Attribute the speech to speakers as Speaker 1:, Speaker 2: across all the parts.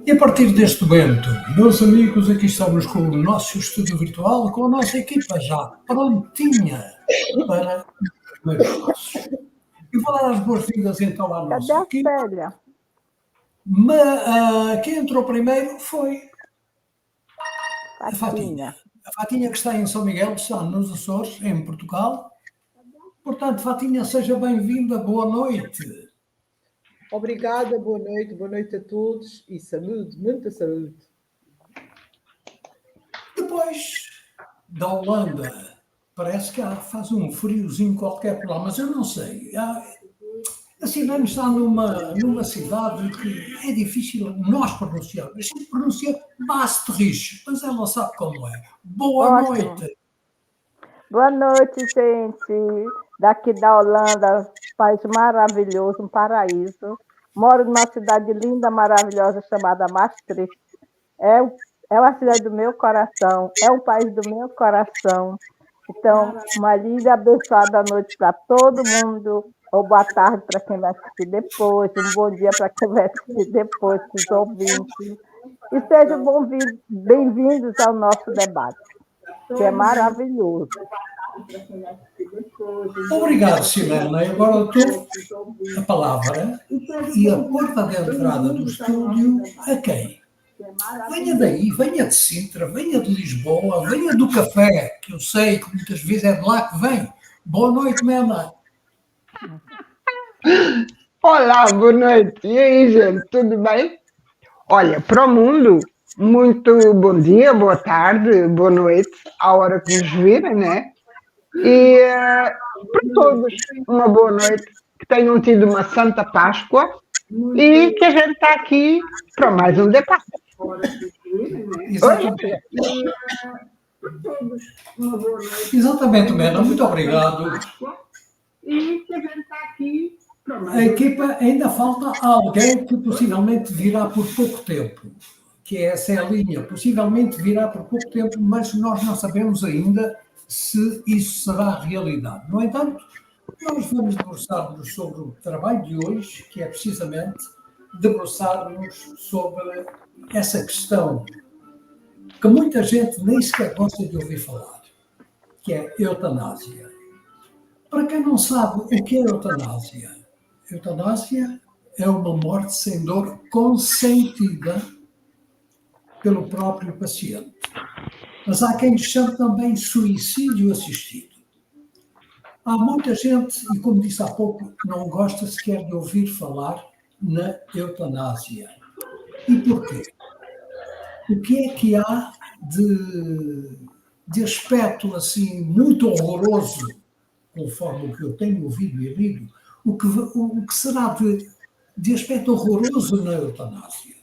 Speaker 1: E a partir deste momento, meus amigos, aqui estamos com o nosso estúdio virtual, com a nossa equipa já prontinha para os primeiros passos. E vou dar as boas-vindas então à nossa equipa.
Speaker 2: Célia?
Speaker 1: Quem entrou primeiro foi a
Speaker 2: Fatinha.
Speaker 1: A Fatinha, que está em São Miguel, está nos Açores, em Portugal. Portanto, Fatinha, seja bem-vinda, boa noite.
Speaker 3: Obrigada, boa noite a todos e saúde, muita saúde.
Speaker 1: Depois da Holanda, parece que faz um friozinho qualquer por lá, mas eu não sei. A Silene está numa cidade que é difícil nós pronunciarmos. A gente pronuncia Maastricht, mas ela sabe como é. Boa noite.
Speaker 2: Boa noite, gente. Daqui da Holanda, país maravilhoso, um paraíso. Moro numa cidade linda, maravilhosa, chamada Maastricht. É uma cidade do meu coração, é um país do meu coração. Então, uma linda e abençoada noite para todo mundo, ou boa tarde para quem vai assistir depois, um bom dia para quem vai assistir depois, para os ouvintes. E sejam bem-vindos ao nosso debate, que é maravilhoso.
Speaker 1: Obrigado, Silena. Agora dou a palavra e a porta de entrada do estúdio a quem? Venha daí, venha de Sintra, venha de Lisboa, venha do café, que eu sei que muitas vezes é de lá que vem. Boa noite, Mena.
Speaker 4: Olá, boa noite. E aí, gente, tudo bem? Olha, para o mundo, muito bom dia, boa tarde, boa noite, à hora que nos virem, né? E para todos, uma boa noite, que tenham tido uma Santa Páscoa e que a gente está aqui para mais um debate.
Speaker 1: Exatamente, Mena, muito obrigado.
Speaker 4: E que a gente está aqui.
Speaker 1: A equipa, ainda falta alguém que possivelmente virá por pouco tempo, que essa é a linha, possivelmente virá por pouco tempo, mas nós não sabemos ainda se isso será realidade. No entanto, nós vamos debruçar-nos sobre o trabalho de hoje, que é precisamente debruçar-nos sobre essa questão que muita gente nem sequer gosta de ouvir falar, que é eutanásia. Para quem não sabe o que é eutanásia, eutanásia é uma morte sem dor consentida pelo próprio paciente. Mas há quem chame também suicídio assistido. Há muita gente, e como disse há pouco, não gosta sequer de ouvir falar na eutanásia. E porquê? O que é que há de aspecto assim muito horroroso, conforme o que eu tenho ouvido e lido, o que será de aspecto horroroso na eutanásia?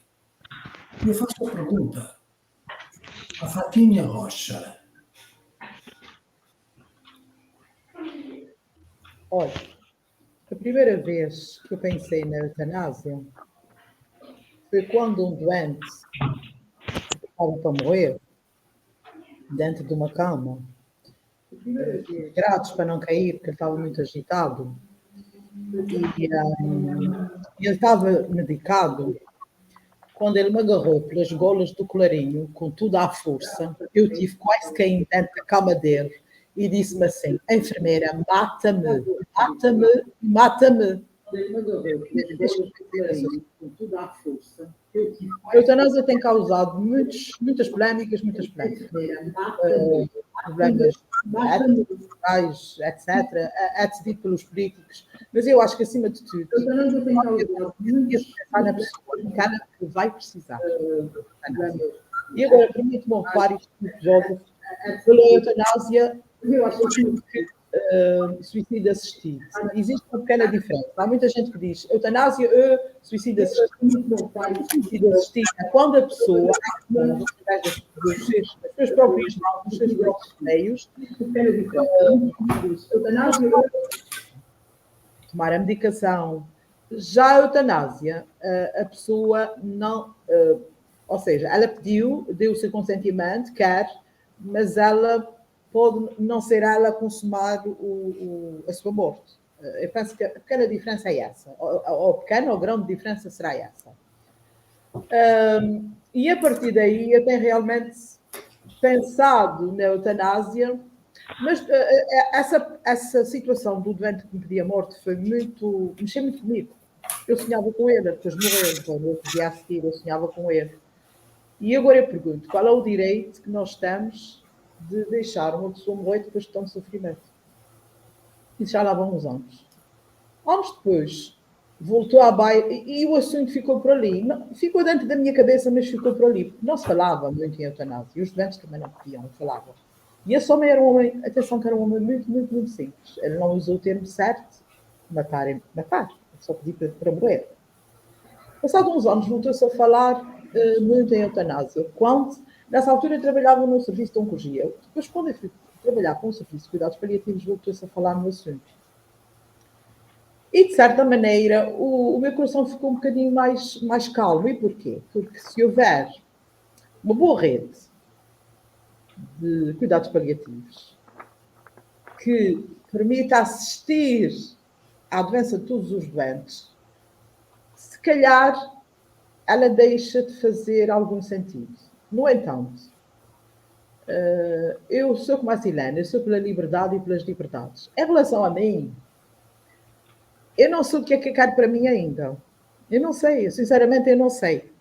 Speaker 1: Eu faço a pergunta à Fatinha Rocha.
Speaker 3: Olha, a primeira vez que eu pensei na eutanásia foi quando um doente estava para morrer dentro de uma cama, gratos para não cair, porque ele estava muito agitado. E ele estava medicado. Quando ele me agarrou pelas golas do colarinho, com tudo à força, eu tive quase cair dentro da cama dele e disse-me assim: enfermeira, mata-me, mata-me, mata-me. Deixa-me dizer assim, com tudo à força. A eutanásia tem causado muitas polémicas, problemas éticos, etc., é decidido pelos políticos, mas eu acho que, acima de tudo, a eutanásia tem causado pensar na pessoa que vai precisar. E agora, permite-me ocupar isto muito jovem, pela eutanásia, eu acho que suicídio assistido. Existe uma pequena diferença. Há muita gente que diz eutanásia ou suicídio assistido. Suicídio assistido é quando a pessoa, através dos seus próprios mãos, dos seus próprios meios, eutanásia tomar a medicação. Já a eutanásia, a pessoa não... ou seja, ela deu o seu consentimento, quer, mas ela pode não ser ela a consumar a sua morte. Eu penso que a pequena diferença é essa. Ou pequena ou grande diferença será essa. E a partir daí eu tenho realmente pensado na eutanásia, mas essa situação do doente que me pedia a morte mexeu muito comigo. Eu sonhava com ele, depois morreu, então no outro dia a seguir eu sonhava com ele. E agora eu pergunto, qual é o direito que nós temos de deixar uma pessoa morrer depois de tanto sofrimento? Isso já lá vão uns anos. Anos depois, voltou à baia e o assunto ficou por ali. Ficou dentro da minha cabeça, mas ficou por ali. Não se falava muito em eutanásia. E os doentes também não podiam, não falavam. E esse homem era um homem, atenção, que era um homem muito, muito, muito simples. Ele não usou o termo certo, matar. Só pediu para morrer. Passados uns anos, voltou-se a falar muito em eutanásia. Quando, nessa altura, eu trabalhava num serviço de oncologia. Depois, quando eu fui trabalhar com o serviço de cuidados paliativos, voltou-se a falar no assunto. E, de certa maneira, o meu coração ficou um bocadinho mais calmo. E porquê? Porque se houver uma boa rede de cuidados paliativos que permita assistir à doença de todos os doentes, se calhar ela deixa de fazer algum sentido. No entanto, eu sou como a Silene, eu sou pela liberdade e pelas liberdades. Em relação a mim, eu não sei o que é que eu quero para mim ainda. Eu não sei, sinceramente eu não sei.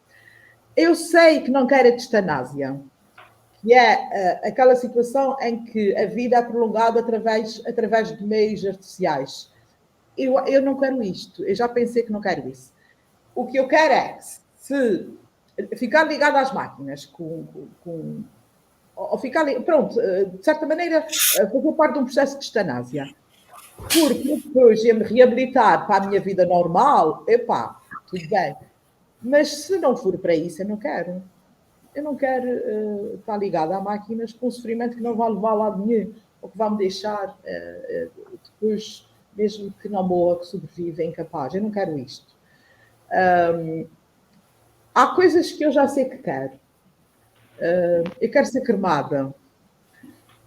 Speaker 3: Eu sei que não quero a distanásia, que é aquela situação em que a vida é prolongada através de meios artificiais. Eu não quero isto, eu já pensei que não quero isso. O que eu quero é, se ficar ligado às máquinas, ou ficar, pronto, de certa maneira, fazer parte de um processo de distanásia. Porque depois ia me reabilitar para a minha vida normal, epá, tudo bem. Mas se não for para isso, eu não quero. Eu não quero estar ligada a máquinas com sofrimento que não vai levar a lado nenhum, ou que vai me deixar depois, mesmo que não morra, que sobrevive, incapaz. Eu não quero isto. Há coisas que eu já sei que quero. Eu quero ser cremada.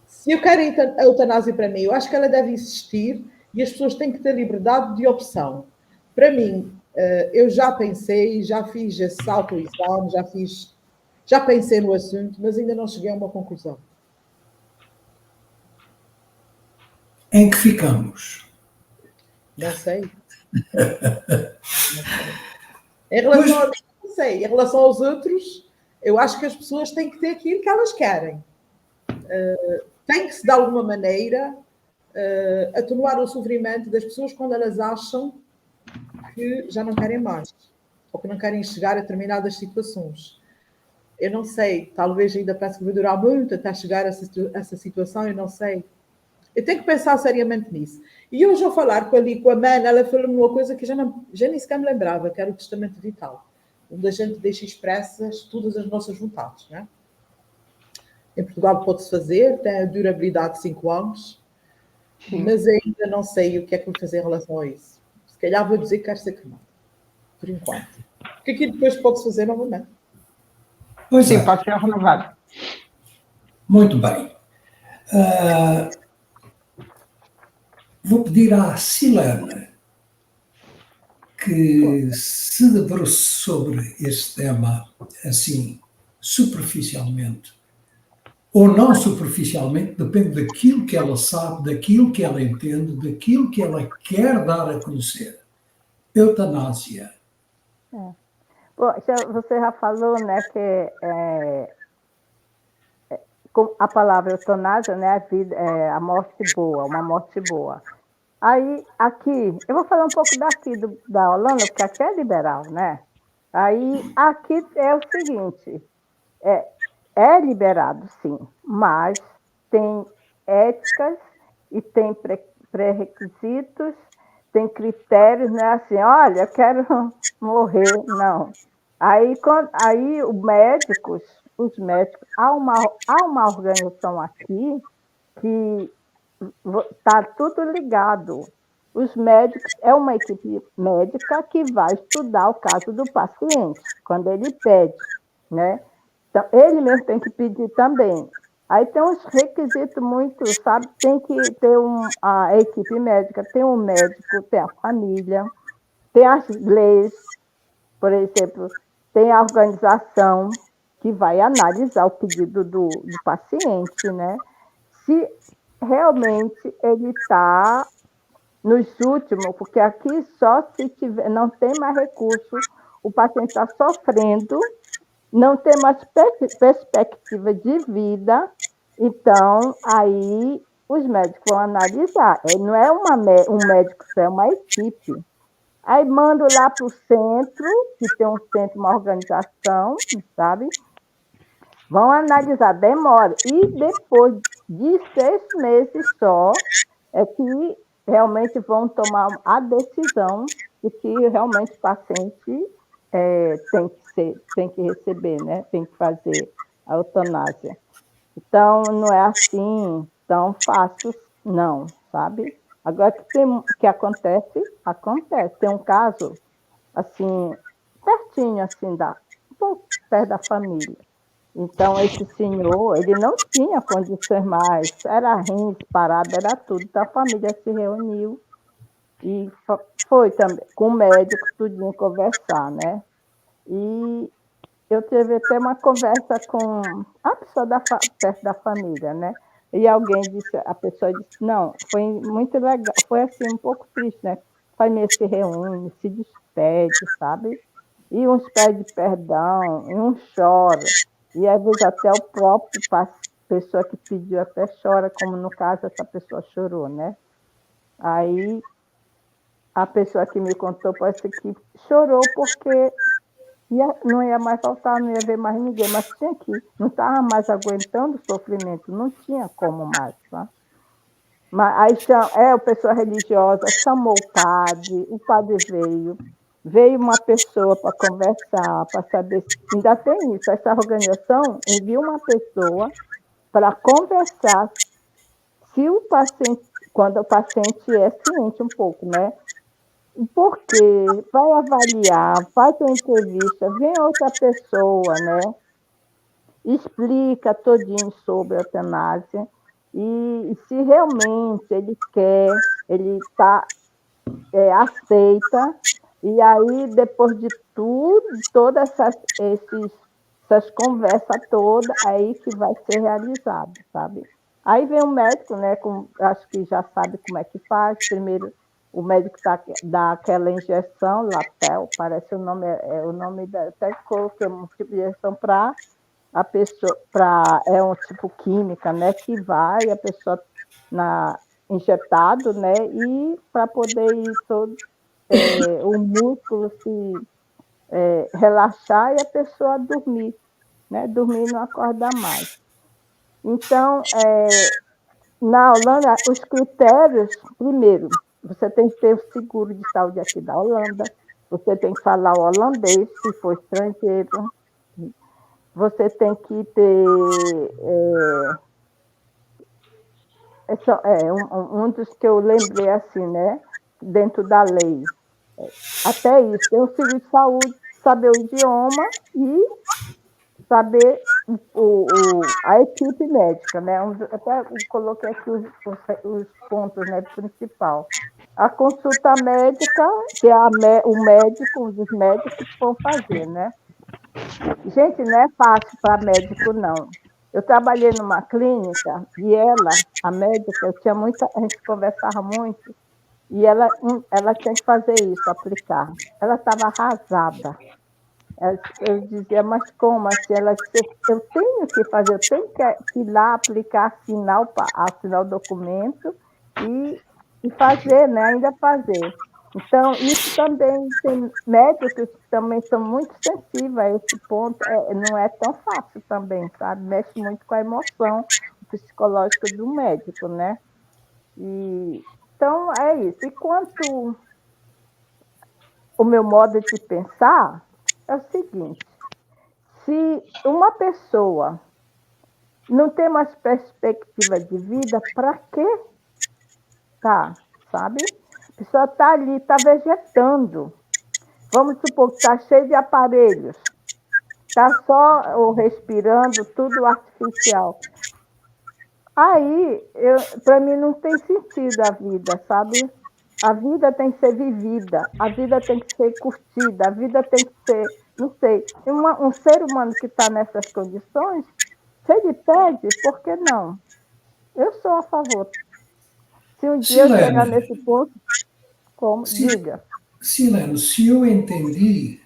Speaker 3: Se eu quero a eutanásia para mim, eu acho que ela deve existir e as pessoas têm que ter liberdade de opção. Para mim, eu já pensei, já fiz esse autoexame, já pensei no assunto, mas ainda não cheguei a uma conclusão.
Speaker 1: Em que ficamos?
Speaker 3: Não sei. Em relação aos outros, eu acho que as pessoas têm que ter aquilo que elas querem. Tem que se, de alguma maneira, atenuar o sofrimento das pessoas quando elas acham que já não querem mais, ou que não querem chegar a determinadas situações. Eu não sei, talvez ainda parece que vai durar muito até chegar a essa situação, eu não sei. Eu tenho que pensar seriamente nisso. E hoje, ao falar com a Mana, ela falou-me uma coisa que já nem sequer me lembrava, que era o testamento vital, onde a gente deixa expressas todas as nossas vontades, não é? Em Portugal pode-se fazer, tem a durabilidade de 5 anos, mas ainda não sei o que é que vou fazer em relação a isso. Se calhar vou dizer que quero ser cremado, por enquanto. Porque aqui depois pode-se fazer novamente.
Speaker 4: Pois sim, pode ser renovado.
Speaker 1: Muito bem. Vou pedir à Silene que se debruce sobre este tema, assim, superficialmente, ou não superficialmente, depende daquilo que ela sabe, daquilo que ela entende, daquilo que ela quer dar a conhecer. Eutanásia.
Speaker 2: Bom, você já falou, né, que a palavra eutanásia, né, a morte boa, uma morte boa. Aí, aqui, eu vou falar um pouco daqui da Holanda, porque aqui é liberal, né? Aí, aqui é o seguinte, é liberado, sim, mas tem éticas e tem pré-requisitos, tem critérios, né? Assim, olha, eu quero morrer, não. Aí os médicos, há uma organização aqui que está tudo ligado. Os médicos, é uma equipe médica que vai estudar o caso do paciente, quando ele pede, né? Então, ele mesmo tem que pedir também. Aí tem uns requisitos muito, sabe? Tem que ter a equipe médica, tem um médico, tem a família, tem as leis, por exemplo, tem a organização que vai analisar o pedido do paciente, né? Se realmente ele está nos últimos, porque aqui só se tiver, não tem mais recurso, o paciente está sofrendo, não tem mais perspectiva de vida, então aí os médicos vão analisar. Não é um médico, é uma equipe. Aí mando lá para o centro, que tem um centro, uma organização, sabe? Vão analisar, demora. E depois de 6 meses só, é que realmente vão tomar a decisão de que realmente o paciente tem que receber, né? Tem que fazer a eutanásia. Então, não é assim tão fácil, não, sabe? Agora, que acontece. Tem um caso, assim, pertinho, assim, um pouco perto da família. Então, esse senhor, ele não tinha condições mais, era rins, parado, era tudo. Então, a família se reuniu e foi também com o médico, tudinho, conversar, né? E eu tive até uma conversa com a pessoa perto da família, né? E a pessoa disse, não, foi muito legal, foi assim, um pouco triste, né? A família se reúne, se despede, sabe? E uns pedem perdão, e uns choram. E às vezes até o próprio pessoa que pediu até chora, como no caso essa pessoa chorou, né? Aí a pessoa que me contou parece que chorou porque não ia mais faltar, não ia ver mais ninguém, mas tinha que, não estava mais aguentando o sofrimento, não tinha como mais, tá? Mas aí a pessoa religiosa chamou o padre veio uma pessoa para conversar, para saber, ainda tem isso, essa organização envia uma pessoa para conversar se o paciente, quando o paciente é ciente um pouco, né? Porque vai avaliar, faz uma entrevista, vem outra pessoa, né? Explica todinho sobre a eutanásia e se realmente ele quer, ele aceita, e aí depois de tudo, todas essas conversas todas, aí que vai ser realizado, sabe? Aí vem o médico, né? Acho que já sabe como é que faz. Primeiro, o médico dá aquela injeção, lapel, parece o nome, até coloquei um tipo de injeção para a pessoa, é um tipo química, né? Que vai a pessoa injetado, né? E para poder ir todo o músculo se relaxar e a pessoa dormir, né? Dormir e não acordar mais. Então, na Holanda, os critérios, primeiro, você tem que ter o seguro de saúde aqui da Holanda, você tem que falar o holandês, se for estrangeiro, você tem que ter um dos que eu lembrei assim, né? Dentro da lei. Até isso, tem o seguro de saúde, saber o idioma e saber a equipe médica, né? Até coloquei aqui os pontos, né, principal. A consulta médica, que é o médico, um dos médicos vão fazer, né? Gente, não é fácil para médico, não. Eu trabalhei numa clínica e a médica, a gente conversava muito, e ela tinha que fazer isso, aplicar. Ela estava arrasada. Eu dizia, mas como assim? Ela disse, eu tenho que fazer, eu tenho que ir lá aplicar, assinar o documento e fazer, né? Ainda fazer. Então, isso também tem médicos que também são muito sensíveis a esse ponto. Não é tão fácil também, sabe? Mexe muito com a emoção psicológica do médico, né? Então, é isso. E quanto o meu modo de pensar é o seguinte: se uma pessoa não tem mais perspectiva de vida, para quê? Tá, sabe? A pessoa está ali, está vegetando. Vamos supor que está cheio de aparelhos. Está só respirando, tudo artificial. Aí, para mim, não tem sentido a vida, sabe? A vida tem que ser vivida, a vida tem que ser curtida, a vida tem que ser não sei, um ser humano que está nessas condições, se ele pede, por que não? Eu sou a favor. Se um dia eu chegar nesse ponto, como? Diga.
Speaker 1: Silene, se eu entendi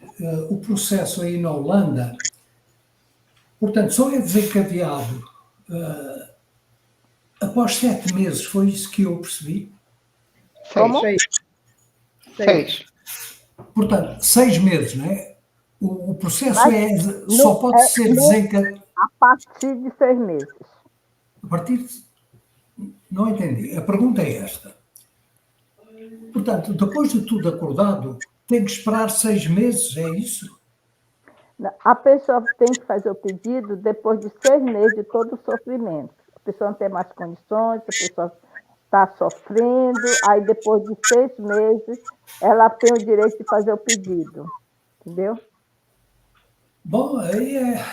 Speaker 1: o processo aí na Holanda, portanto, só é desencadeado após 7 meses, foi isso que eu percebi?
Speaker 2: Como?
Speaker 3: 6.
Speaker 1: Portanto, 6 meses, não é? O processo só pode ser desencadeado...
Speaker 2: A partir de 6 meses.
Speaker 1: A partir de... Não entendi. A pergunta é esta. Portanto, depois de tudo acordado, tem que esperar 6 meses, é isso?
Speaker 2: A pessoa tem que fazer o pedido depois de 6 meses de todo o sofrimento. A pessoa não tem mais condições, a pessoa está sofrendo, aí depois de 6 meses, ela tem o direito de fazer o pedido. Entendeu?
Speaker 1: Bom, aí é...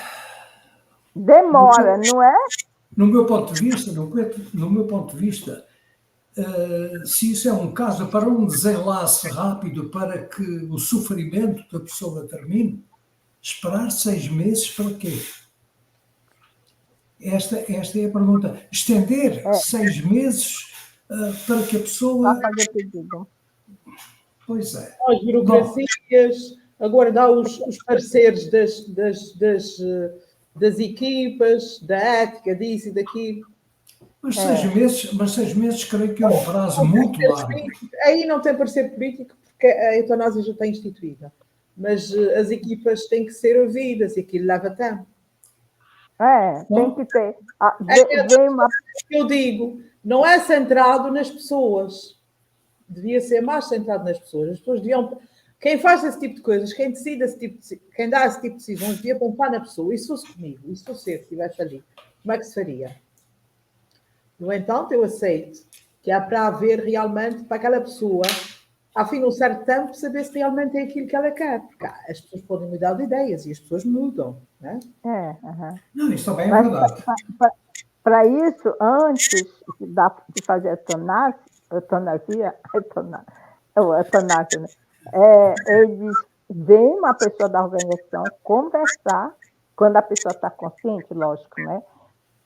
Speaker 2: Demora, não é?
Speaker 1: No meu ponto de vista, se isso é um caso para um desenlace rápido para que o sofrimento da pessoa termine, esperar 6 meses para quê? Esta é a pergunta. Estender 6 meses para que a pessoa...
Speaker 2: Para fazer o pedido.
Speaker 1: Pois é.
Speaker 3: As burocracias, aguardar os pareceres das equipas, da ética, disso e daquilo.
Speaker 1: Mas 6 meses creio que é um prazo muito largo.
Speaker 3: Aí não tem parecer político, porque a eutanásia já está instituída. Mas as equipas têm que ser ouvidas e aquilo leva tempo.
Speaker 2: Tem que ter.
Speaker 3: Eu digo, não é centrado nas pessoas. Devia ser mais centrado nas pessoas. As pessoas deviam... Quem faz esse tipo de coisas, quem decide quem dá esse tipo de decisões, devia pensar na pessoa. E se fosse comigo, e se fosse eu que estivesse ali, como é que se faria? No entanto, eu aceito que há para haver realmente, para aquela pessoa, ao fim de um certo tempo, saber se realmente é aquilo que ela quer. Porque as pessoas podem mudar de ideias e as pessoas mudam, não é?
Speaker 1: Não, isso também é verdade.
Speaker 2: Para isso, antes de fazer a eutanásia, né? Eles vêm uma pessoa da organização conversar, quando a pessoa está consciente, lógico, né?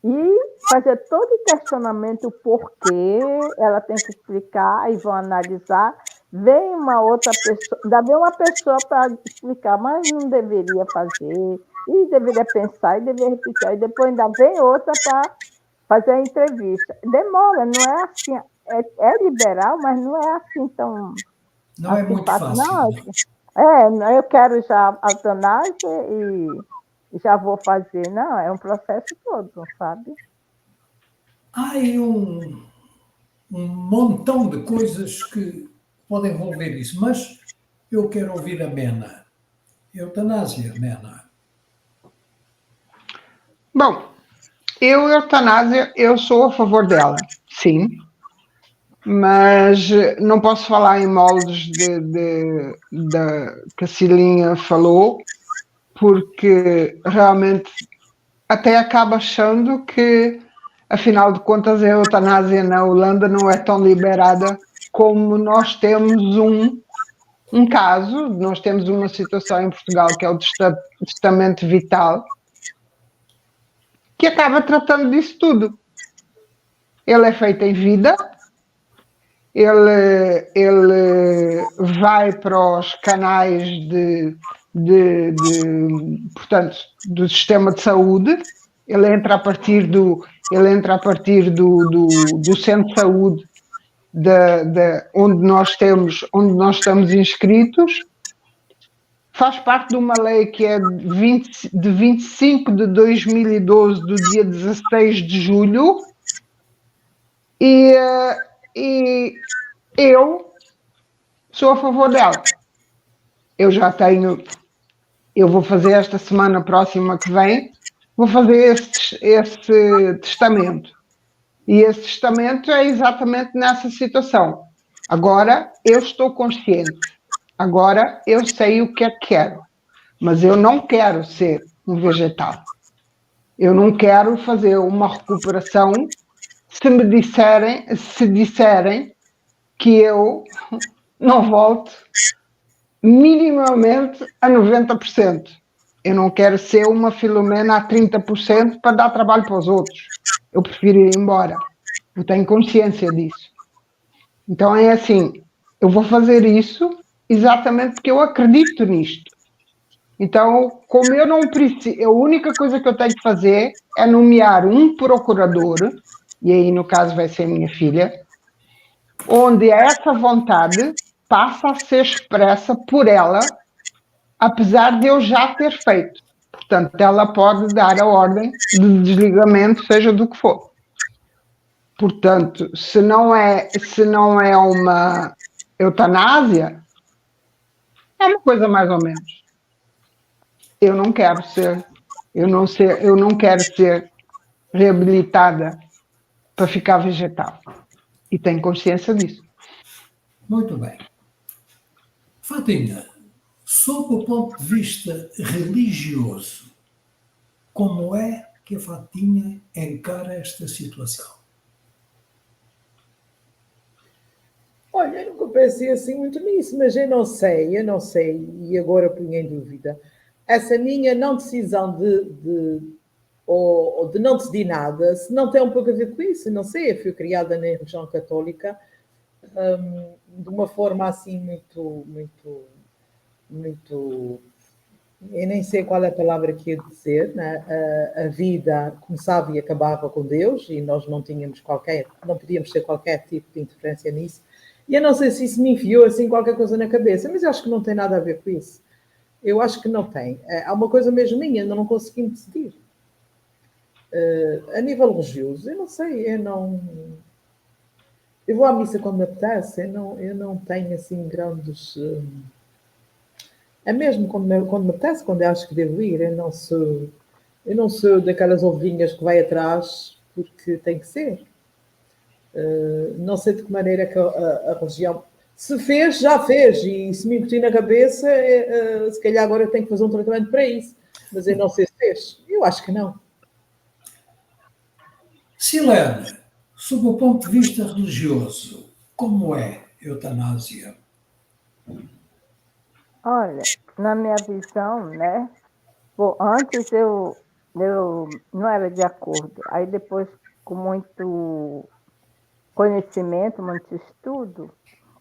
Speaker 2: E fazer todo o questionamento, o porquê, ela tem que explicar, e vão analisar. Vem uma outra pessoa, ainda vem uma pessoa para explicar, mas não deveria fazer, e deveria pensar, e deveria repetir. Aí depois ainda vem outra para fazer a entrevista. Demora, não é assim, é liberal, mas não é assim tão...
Speaker 1: Não é muito fácil.
Speaker 2: Não, eu quero já a eutanásia e já vou fazer. Não, é um processo todo, sabe?
Speaker 1: Há aí um montão de coisas que podem envolver isso, mas eu quero ouvir a Mena. Eutanásia, Mena.
Speaker 4: Bom, eutanásia, eu sou a favor dela, sim. Mas não posso falar em moldes que a Cilinha falou, porque realmente até acaba achando que, afinal de contas, a eutanásia na Holanda não é tão liberada como nós temos um caso, nós temos uma situação em Portugal que é o testamento vital, que acaba tratando disso tudo. Ele é feito em vida, ele vai para os canais portanto, do sistema de saúde, ele entra a partir do centro de saúde onde nós estamos inscritos, faz parte de uma lei que é de 25 de 2012, do dia 16 de julho, e eu sou a favor dela. Eu vou fazer esta semana próxima que vem, vou fazer esse testamento. E esse testamento é exatamente nessa situação. Agora eu estou consciente. Agora eu sei o que é que quero. Mas eu não quero ser um vegetal. Eu não quero fazer uma recuperação se disserem que eu não volto minimamente a 90%. Eu não quero ser uma Filomena a 30% para dar trabalho para os outros. Eu prefiro ir embora. Eu tenho consciência disso. Então é assim, eu vou fazer isso exatamente porque eu acredito nisto. Então, como eu não preciso, a única coisa que eu tenho que fazer é nomear um procurador, e aí no caso vai ser minha filha, onde essa vontade passa a ser expressa por ela, apesar de eu já ter feito. Portanto, ela pode dar a ordem de desligamento, seja do que for. Portanto, se não é uma eutanásia, é uma coisa mais ou menos. Eu não quero ser reabilitada para ficar vegetal. E tenho consciência disso.
Speaker 1: Muito bem. Fatinha, sob o ponto de vista religioso, como é que a Fatinha encara esta situação?
Speaker 3: Olha, eu nunca pensei assim muito nisso, mas eu não sei, e agora ponho em dúvida. Essa minha não decisão ou de não decidir nada, se não tem um pouco a ver com isso, não sei, eu fui criada na religião católica de uma forma assim muito, eu nem sei qual é a palavra que ia dizer, né? A vida começava e acabava com Deus e nós não podíamos ter qualquer tipo de interferência nisso. E eu não sei se isso me enfiou assim qualquer coisa na cabeça, mas eu acho que não tem nada a ver com isso. Eu acho que não tem. Há uma coisa mesmo minha, ainda não consegui me decidir. A nível religioso, eu não sei, eu vou à missa quando me apetece, eu não tenho assim grandes. É mesmo quando me apetece, quando eu acho que devo ir, eu não sou daquelas ovelhinhas que vai atrás porque tem que ser. Não sei de que maneira que a religião se fez, já fez, e se me incutir na cabeça, se calhar agora tenho que fazer um tratamento para isso, mas eu não sei se fez. Eu acho que não.
Speaker 1: Silene, sob o ponto de vista religioso, como é a eutanásia?
Speaker 2: Olha, na minha visão, né? Bom, antes eu não era de acordo. Aí depois, com muito conhecimento, muito estudo,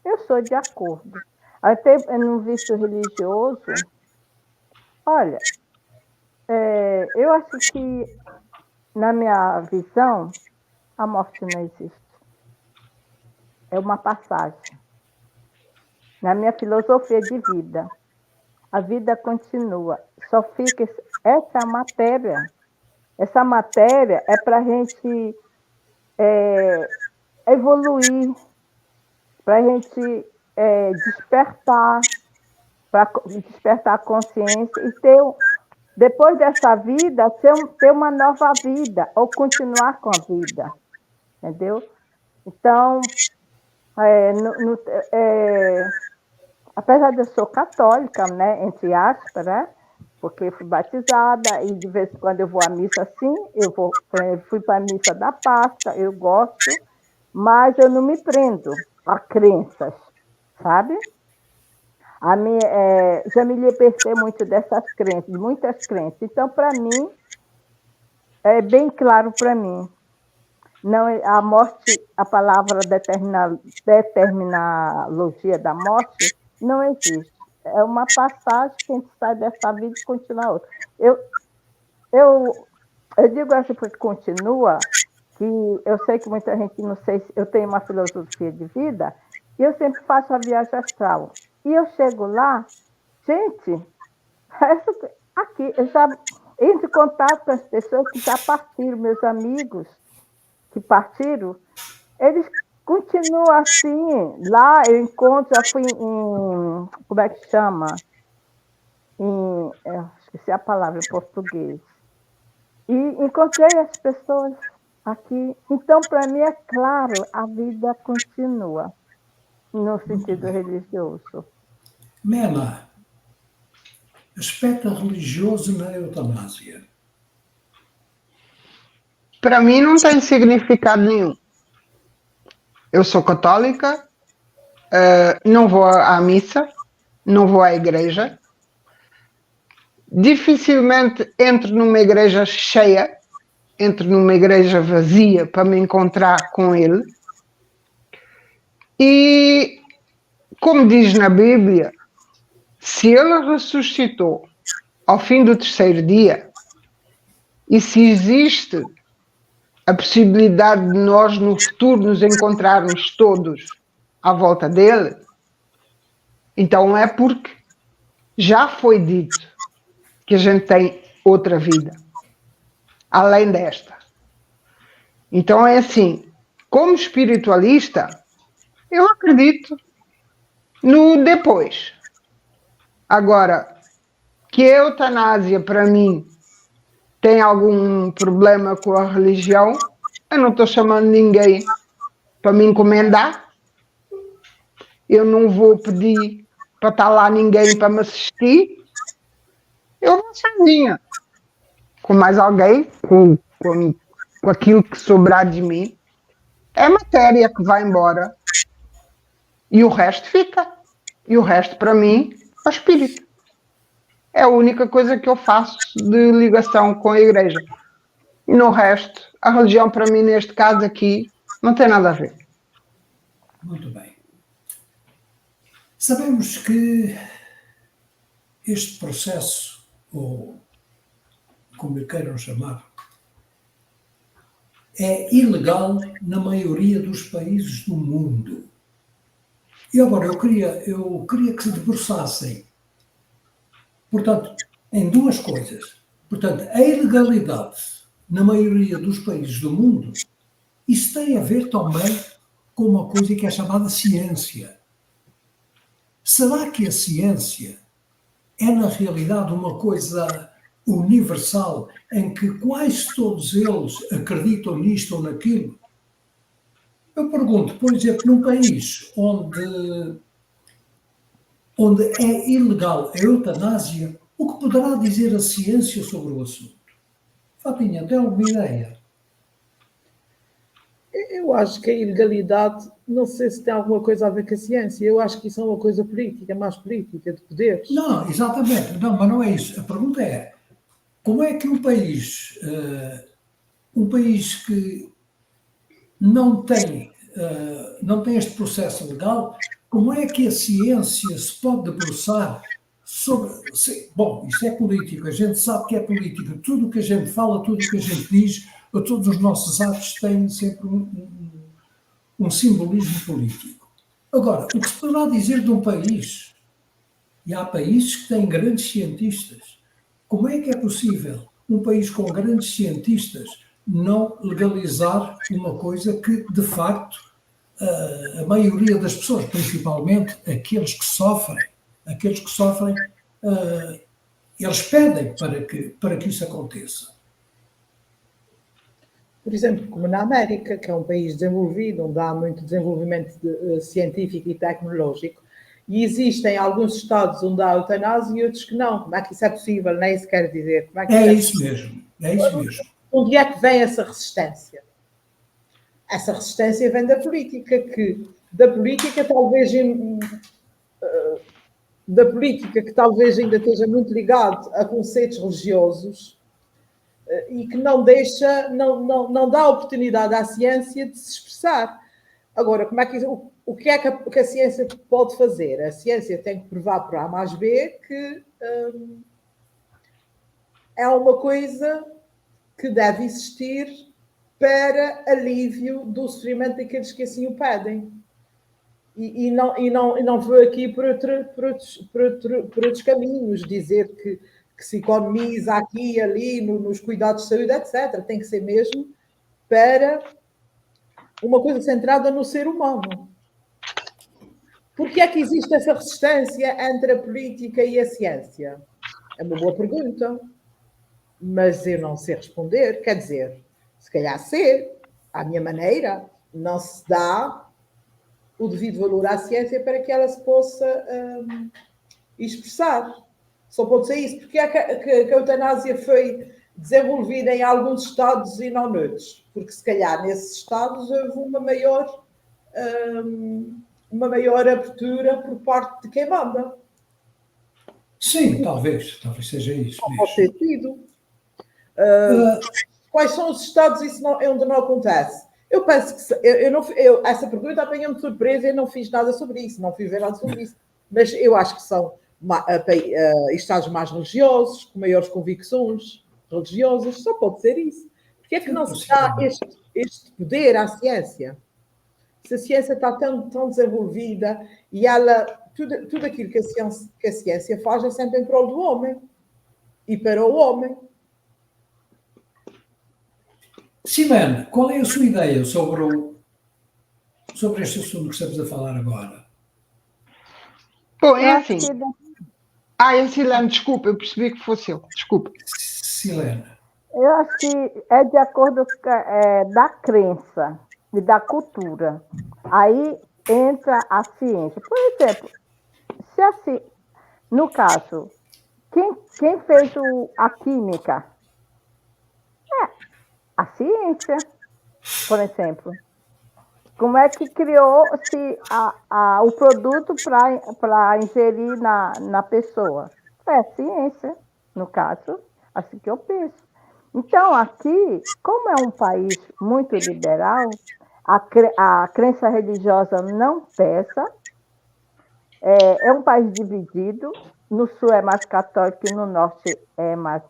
Speaker 2: eu sou de acordo. Até no visto religioso, olha, eu acho que, na minha visão, a morte não existe. É uma passagem. Na minha filosofia de vida, a vida continua. Só fica essa matéria. Essa matéria é para a gente evoluir, para a gente despertar, para despertar a consciência e ter, depois dessa vida, ter uma nova vida, ou continuar com a vida. Entendeu? Então, apesar de eu ser católica, né, entre aspas, né, porque eu fui batizada e de vez em quando eu vou à missa assim, fui para a missa da Páscoa, eu gosto, mas eu não me prendo a crenças, sabe? Já me libertei muito dessas crenças, de muitas crenças. Então, para mim, é bem claro para mim. Não, a morte, a palavra determinologia da morte não existe. É uma passagem que a gente sai dessa vida e continua outra. Eu digo assim porque continua, que eu sei que muita gente não sei, eu tenho uma filosofia de vida, e eu sempre faço a viagem astral. E eu chego lá, gente, aqui, eu já entro em contato com as pessoas que já partiram, meus amigos que partiram, eles continuam assim. Lá eu encontro, já fui em, como é que chama? Esqueci a palavra em português. E encontrei as pessoas aqui. Então, para mim, é claro, a vida continua, no sentido religioso.
Speaker 1: Mena, aspecto religioso na eutanásia.
Speaker 4: Para mim não tem significado nenhum. Eu sou católica, não vou à missa, não vou à igreja. Dificilmente entro numa igreja cheia, entro numa igreja vazia para me encontrar com ele. E, como diz na Bíblia, se ele ressuscitou ao fim do terceiro dia, e se existe a possibilidade de nós no futuro nos encontrarmos todos à volta dele, então é porque já foi dito que a gente tem outra vida, além desta. Então é assim, como espiritualista, eu acredito no depois. Agora, que a eutanásia para mim tem algum problema com a religião, eu não estou chamando ninguém para me encomendar, eu não vou pedir para estar lá ninguém para me assistir, eu vou sozinha, com mais alguém, com aquilo que sobrar de mim. É matéria que vai embora e o resto fica. E o resto, para mim, é o espírito. É a única coisa que eu faço de ligação com a igreja. E no resto, a religião, para mim, neste caso aqui, não tem nada a ver.
Speaker 1: Muito bem. Sabemos que este processo, ou como lhe queiram chamar, é ilegal na maioria dos países do mundo. E agora eu queria que se debruçassem, portanto, em duas coisas. Portanto, a ilegalidade na maioria dos países do mundo, isso tem a ver também com uma coisa que é chamada ciência. Será que a ciência é, na realidade, uma coisa universal em que quase todos eles acreditam nisto ou naquilo? Eu pergunto, por exemplo, num país onde é ilegal a eutanásia, o que poderá dizer a ciência sobre o assunto? Fatinha, tem alguma ideia?
Speaker 3: Eu acho que a ilegalidade, não sei se tem alguma coisa a ver com a ciência, eu acho que isso é uma coisa política, mais política, de poderes.
Speaker 1: Não, exatamente. Não, mas não é isso. A pergunta é, como é que um país que não tem este processo legal, como é que a ciência se pode debruçar sobre... Bom, isto é político, a gente sabe que é política. Tudo o que a gente fala, tudo o que a gente diz, todos os nossos atos têm sempre um simbolismo político. Agora, o que se poderá dizer de um país, e há países que têm grandes cientistas, como é que é possível um país com grandes cientistas não legalizar uma coisa que, de facto, a maioria das pessoas, principalmente aqueles que sofrem, eles pedem para que isso aconteça.
Speaker 3: Por exemplo, como na América, que é um país desenvolvido, onde há muito desenvolvimento científico e tecnológico, e existem alguns estados onde há eutanásia e outros que não. Como é que isso é possível? Nem se quer dizer. Como é que
Speaker 1: é isso mesmo.
Speaker 3: Onde é que vem essa resistência? Essa resistência vem da política, que talvez ainda esteja muito ligado a conceitos religiosos e que não deixa, não dá oportunidade à ciência de se expressar. Agora, como é que o que é que a ciência pode fazer? A ciência tem que provar por A mais B que é uma coisa que deve existir para alívio do sofrimento daqueles que assim o pedem. E não vou aqui por outros caminhos, dizer que se economiza aqui e ali nos cuidados de saúde, etc. Tem que ser mesmo para uma coisa centrada no ser humano. Por que é que existe essa resistência entre a política e a ciência? É uma boa pergunta, mas eu não sei responder. Quer dizer, se calhar sei, à minha maneira, não se dá o devido valor à ciência para que ela se possa expressar. Só pode ser isso. Porque é que a eutanásia foi desenvolvida em alguns estados e não noutros? Porque se calhar nesses estados houve uma maior abertura por parte de quem manda.
Speaker 1: Sim, talvez seja isso
Speaker 3: Não pode
Speaker 1: mesmo.
Speaker 3: ter sido. Quais são os estados onde não acontece? Eu penso que essa pergunta apanha-me de surpresa e eu não fiz nada sobre isso, não fiz ver nada sobre isso. Mas eu acho que são estados mais religiosos, com maiores convicções religiosas, só pode ser isso. Porque é que não se dá este poder à ciência? Se a ciência está tão desenvolvida e tudo aquilo que a ciência faz é sempre em prol do homem e para o homem.
Speaker 1: Simone, qual é a sua ideia sobre este assunto que estamos a falar agora?
Speaker 4: Bom, é assim. É Silene, desculpa, eu percebi que fosse eu. Desculpa.
Speaker 1: Silene.
Speaker 2: Eu acho que é de acordo da crença e da cultura. Aí entra a ciência. Por exemplo, se assim, no caso, quem fez a química? A ciência, por exemplo. Como é que criou-se o produto para ingerir na pessoa? É a ciência, no caso, assim que eu penso. Então, aqui, como é um país muito liberal, a crença religiosa não pesa, é um país dividido, no sul é mais católico e no norte é mais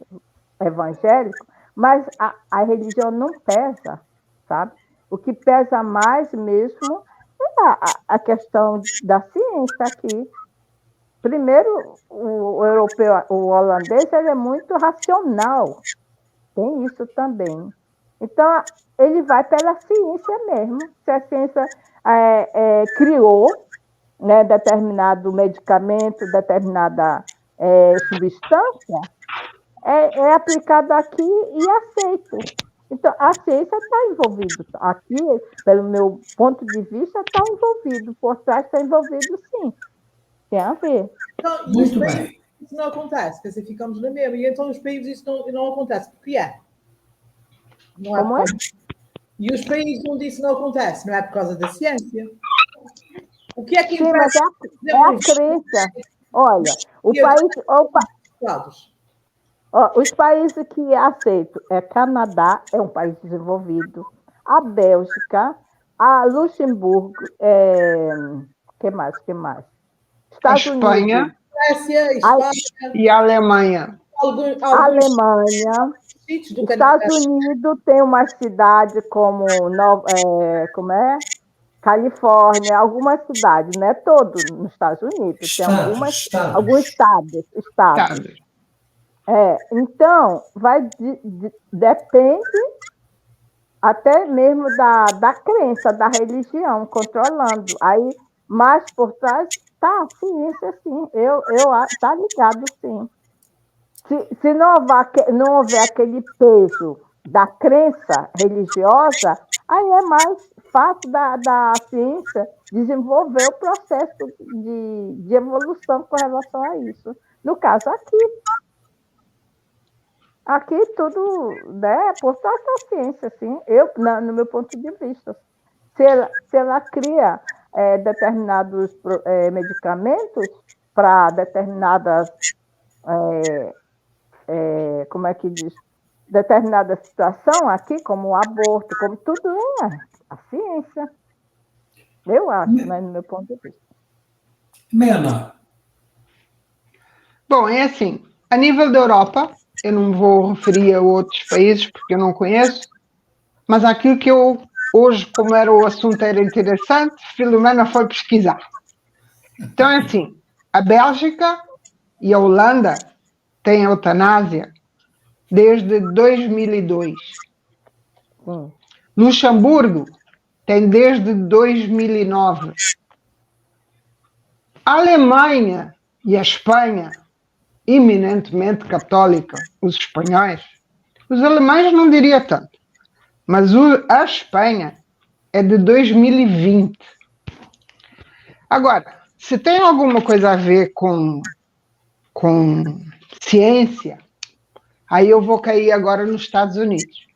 Speaker 2: evangélico, mas a religião não pesa, sabe? O que pesa mais mesmo é a questão da ciência aqui. Primeiro, o europeu, o holandês, ele é muito racional. Tem isso também. Então, ele vai pela ciência mesmo. Se a ciência criou, né, determinado medicamento, determinada substância, é aplicado aqui e aceito. Então, a ciência está envolvida. Aqui, pelo meu ponto de vista, está envolvido. Por trás está envolvido, sim. Tem a ver.
Speaker 3: Então,
Speaker 1: Muito bem.
Speaker 3: Isso não acontece, quer dizer, ficamos na mesma. E então, os países isso não acontece. Porque não é?
Speaker 2: Como é?
Speaker 3: E os países onde isso não acontece, não é por causa da ciência. O que é que
Speaker 2: sim, mas é a crença. Olha, os países que aceitam Canadá, é um país desenvolvido, a Bélgica, a Luxemburgo, que mais?
Speaker 4: Estados Espanha,
Speaker 2: Unidos,
Speaker 3: Suécia, Espanha
Speaker 4: e a Alemanha.
Speaker 2: A Alemanha, Estados Unidos tem uma cidade como Califórnia, algumas cidades, não é todo nos Estados Unidos, tem alguns estados. Então, depende até mesmo da crença, da religião, controlando. Aí, mais por trás, tá a ciência, sim. Tá ligado, sim. Se não houver aquele peso da crença religiosa, aí é mais fácil da ciência desenvolver o processo de evolução com relação a isso. No caso, aqui tudo, né, por trás da ciência, assim, no meu ponto de vista. Se ela cria determinados medicamentos para determinadas, como é que diz, determinada situação aqui, como o aborto, como tudo a ciência. Eu acho, né, no meu ponto de vista.
Speaker 1: Mena.
Speaker 4: Bom, é assim, a nível da Europa, eu não vou referir a outros países porque eu não conheço, mas aquilo que eu, hoje, como o assunto era interessante, Filomena foi pesquisar. Então é assim, a Bélgica e a Holanda têm eutanásia desde 2002. Luxemburgo tem desde 2009. A Alemanha e a Espanha, eminentemente católica, os espanhóis, os alemães não diria tanto, mas a Espanha é de 2020. Agora, se tem alguma coisa a ver com ciência, aí eu vou cair agora nos Estados Unidos.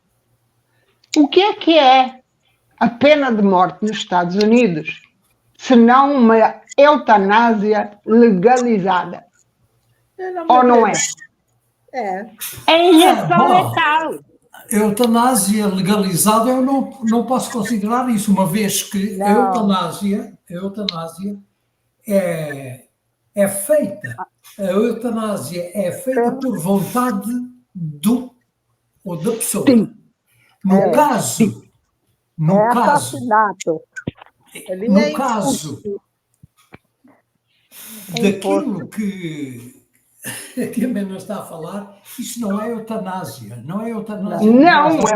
Speaker 4: O que é a pena de morte nos Estados Unidos, se não uma eutanásia legalizada?
Speaker 3: Eu não me
Speaker 4: Ou não é?
Speaker 3: lembro. É.
Speaker 4: É injeção
Speaker 1: bom.
Speaker 4: letal.
Speaker 1: Eutanásia legalizada eu não posso considerar isso, uma vez que a
Speaker 2: Não.
Speaker 1: eutanásia é feita. A eutanásia é feita por vontade ou da pessoa.
Speaker 4: Sim.
Speaker 1: No
Speaker 2: É.
Speaker 1: caso, no
Speaker 2: É
Speaker 1: caso,
Speaker 2: assassinato.
Speaker 3: Ali
Speaker 1: no
Speaker 3: é
Speaker 1: caso
Speaker 2: É
Speaker 1: daquilo que a Mena está a falar, isso não é eutanásia, não é eutanásia.
Speaker 4: Não,
Speaker 1: legalizada.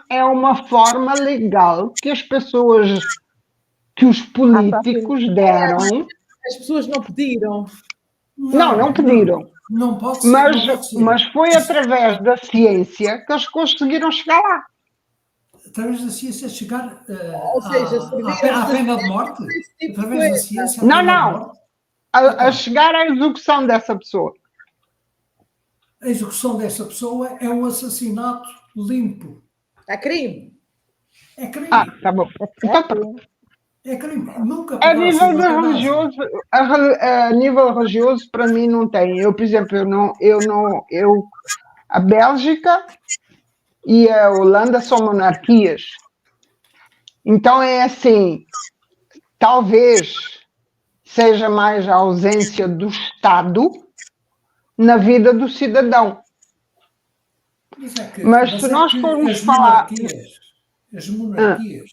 Speaker 4: é uma forma legal que as pessoas, que os políticos deram.
Speaker 3: As pessoas não pediram.
Speaker 4: Não pediram.
Speaker 1: Não pode ser, não pode ser.
Speaker 4: Mas foi através da ciência que eles conseguiram chegar lá.
Speaker 1: Através da ciência chegar
Speaker 3: Ou seja, serviram-se
Speaker 1: à pena
Speaker 3: da
Speaker 1: de morte?
Speaker 3: ciência desse tipo de
Speaker 1: Através da
Speaker 3: coisa.
Speaker 1: ciência, à pena de
Speaker 4: Não.
Speaker 1: morte?
Speaker 4: A chegar à execução dessa pessoa.
Speaker 1: A execução dessa pessoa é um assassinato limpo.
Speaker 3: É crime.
Speaker 1: É crime.
Speaker 4: Tá bom. Então, pronto.
Speaker 1: É crime. Nunca
Speaker 4: A
Speaker 1: poderá ser
Speaker 4: nível
Speaker 1: eutanásia.
Speaker 4: religioso, a nível religioso, para mim, não tem. Eu, por exemplo, a Bélgica e a Holanda são monarquias. Então é assim, talvez seja mais a ausência do Estado na vida do cidadão. Mas se nós formos falar...
Speaker 1: As monarquias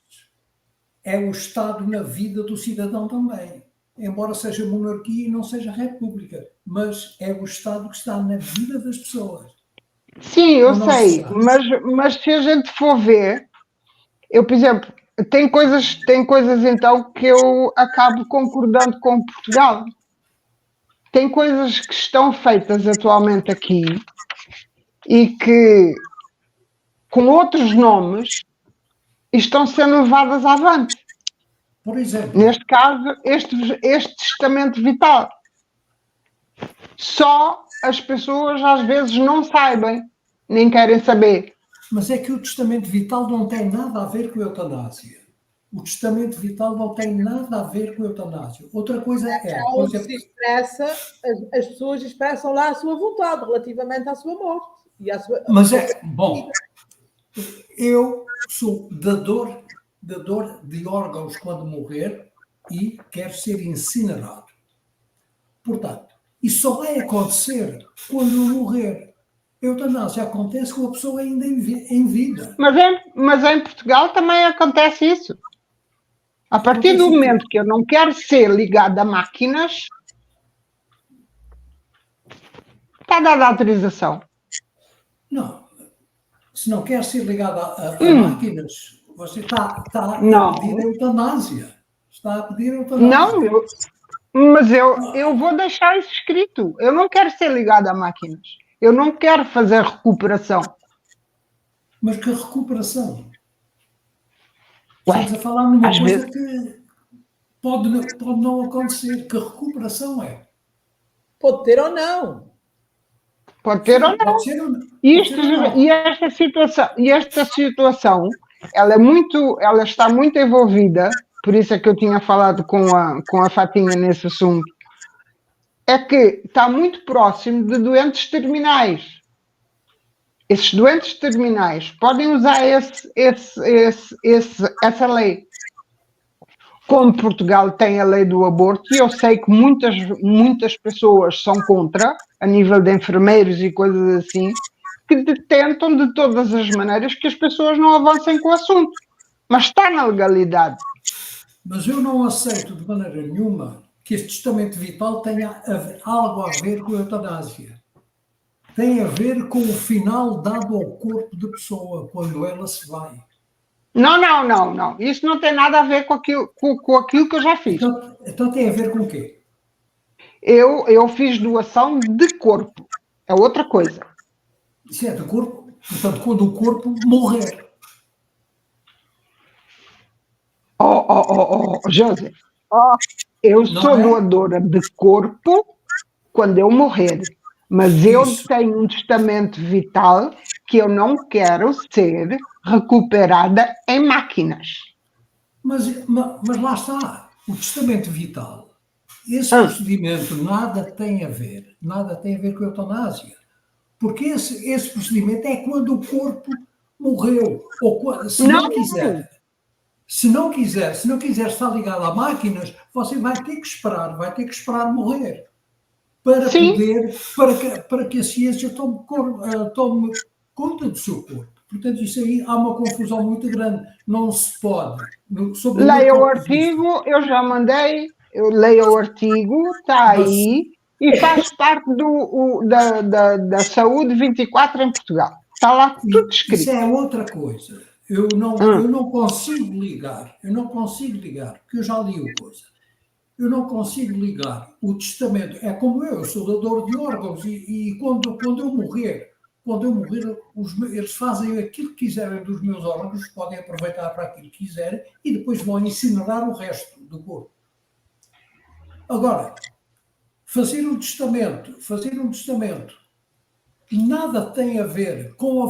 Speaker 1: é o Estado na vida do cidadão também. Embora seja monarquia e não seja república, mas é o Estado que está na vida das pessoas.
Speaker 4: Sim, eu sei, mas se a gente for ver, eu, por exemplo, tem coisas então que eu acabo concordando com Portugal. Tem coisas que estão feitas atualmente aqui e que, com outros nomes, estão sendo levadas avante.
Speaker 1: Por exemplo,
Speaker 4: neste caso, este testamento vital. Só as pessoas às vezes não sabem, nem querem saber.
Speaker 1: Mas é que o testamento vital não tem nada a ver com a eutanásia. O testamento vital não tem nada a ver com a eutanásia. Outra coisa
Speaker 3: onde se expressa, as pessoas expressam lá a sua vontade relativamente à sua morte. E à sua...
Speaker 1: Mas bom, eu sou dador de órgãos quando morrer e quero ser incinerado. Portanto, isso só vai acontecer quando eu morrer. A eutanásia acontece com a pessoa ainda em vida.
Speaker 4: Mas em Portugal também acontece isso. A partir do momento que eu não quero ser ligado a máquinas, está dada a autorização.
Speaker 1: Não. Se não quer ser ligado a máquinas, você está a pedir eutanásia. Está a pedir eutanásia.
Speaker 4: Não, mas eu vou deixar isso escrito. Eu não quero ser ligado a máquinas. Eu não quero fazer recuperação.
Speaker 1: Mas que recuperação? Estamos a falar numa coisa que pode não acontecer. Que recuperação é?
Speaker 3: Pode ter ou não.
Speaker 4: Pode ter ou não. E esta situação, ela está muito envolvida, por isso é que eu tinha falado com a Fatinha nesse assunto, é que está muito próximo de doentes terminais. Esses doentes terminais podem usar essa lei. Como Portugal tem a lei do aborto, e eu sei que muitas pessoas são contra, a nível de enfermeiros e coisas assim, que tentam de todas as maneiras que as pessoas não avancem com o assunto. Mas está na legalidade.
Speaker 1: Mas eu não aceito de maneira nenhuma que este testamento vital tenha algo a ver com a eutanásia. Tem a ver com o final dado ao corpo da pessoa, quando ela se vai.
Speaker 4: Não. Isso não tem nada a ver com aquilo que eu já fiz.
Speaker 1: Então tem a ver com o quê?
Speaker 4: Eu fiz doação de corpo. É outra coisa.
Speaker 1: Isso é do corpo. Portanto, quando o corpo morrer.
Speaker 4: José. Eu sou doadora de corpo quando eu morrer. Mas eu tenho um testamento vital que eu não quero ser recuperada em máquinas.
Speaker 1: Mas lá está. O testamento vital esse procedimento nada tem a ver com a eutanásia. Porque esse procedimento é quando o corpo morreu. Ou quando, se não quiser estar ligado a máquinas, você vai ter que esperar morrer para para que a ciência tome conta do seu corpo. Portanto, isso aí há uma confusão muito grande. Não se pode.
Speaker 4: Leia o artigo, eu já mandei, eu leio o artigo, está aí, e faz parte da Saúde 24 em Portugal. Está lá tudo escrito.
Speaker 1: Isso é outra coisa. Eu não consigo ligar, porque eu já li o coisa. Eu não consigo ligar o testamento. É como eu sou doador de órgãos e quando eu morrer, eles fazem aquilo que quiserem dos meus órgãos, podem aproveitar para aquilo que quiserem e depois vão incinerar o resto do corpo. Agora, fazer um testamento nada tem a ver com a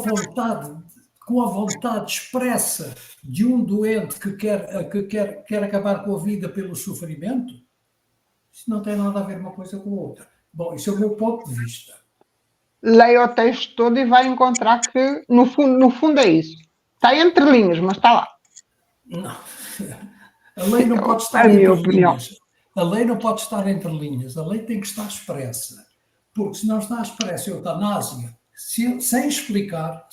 Speaker 1: vontade expressa de um doente que quer acabar com a vida pelo sofrimento. Isso não tem nada a ver uma coisa com a outra. Bom, isso é o meu ponto de vista.
Speaker 4: Leia o texto todo e vai encontrar que, no fundo é isso. Está entre linhas, mas está lá.
Speaker 1: Não. A lei não pode estar entre linhas. A lei não pode estar entre linhas. A lei tem que estar expressa. Porque se não está expressa a eutanásia, sem explicar,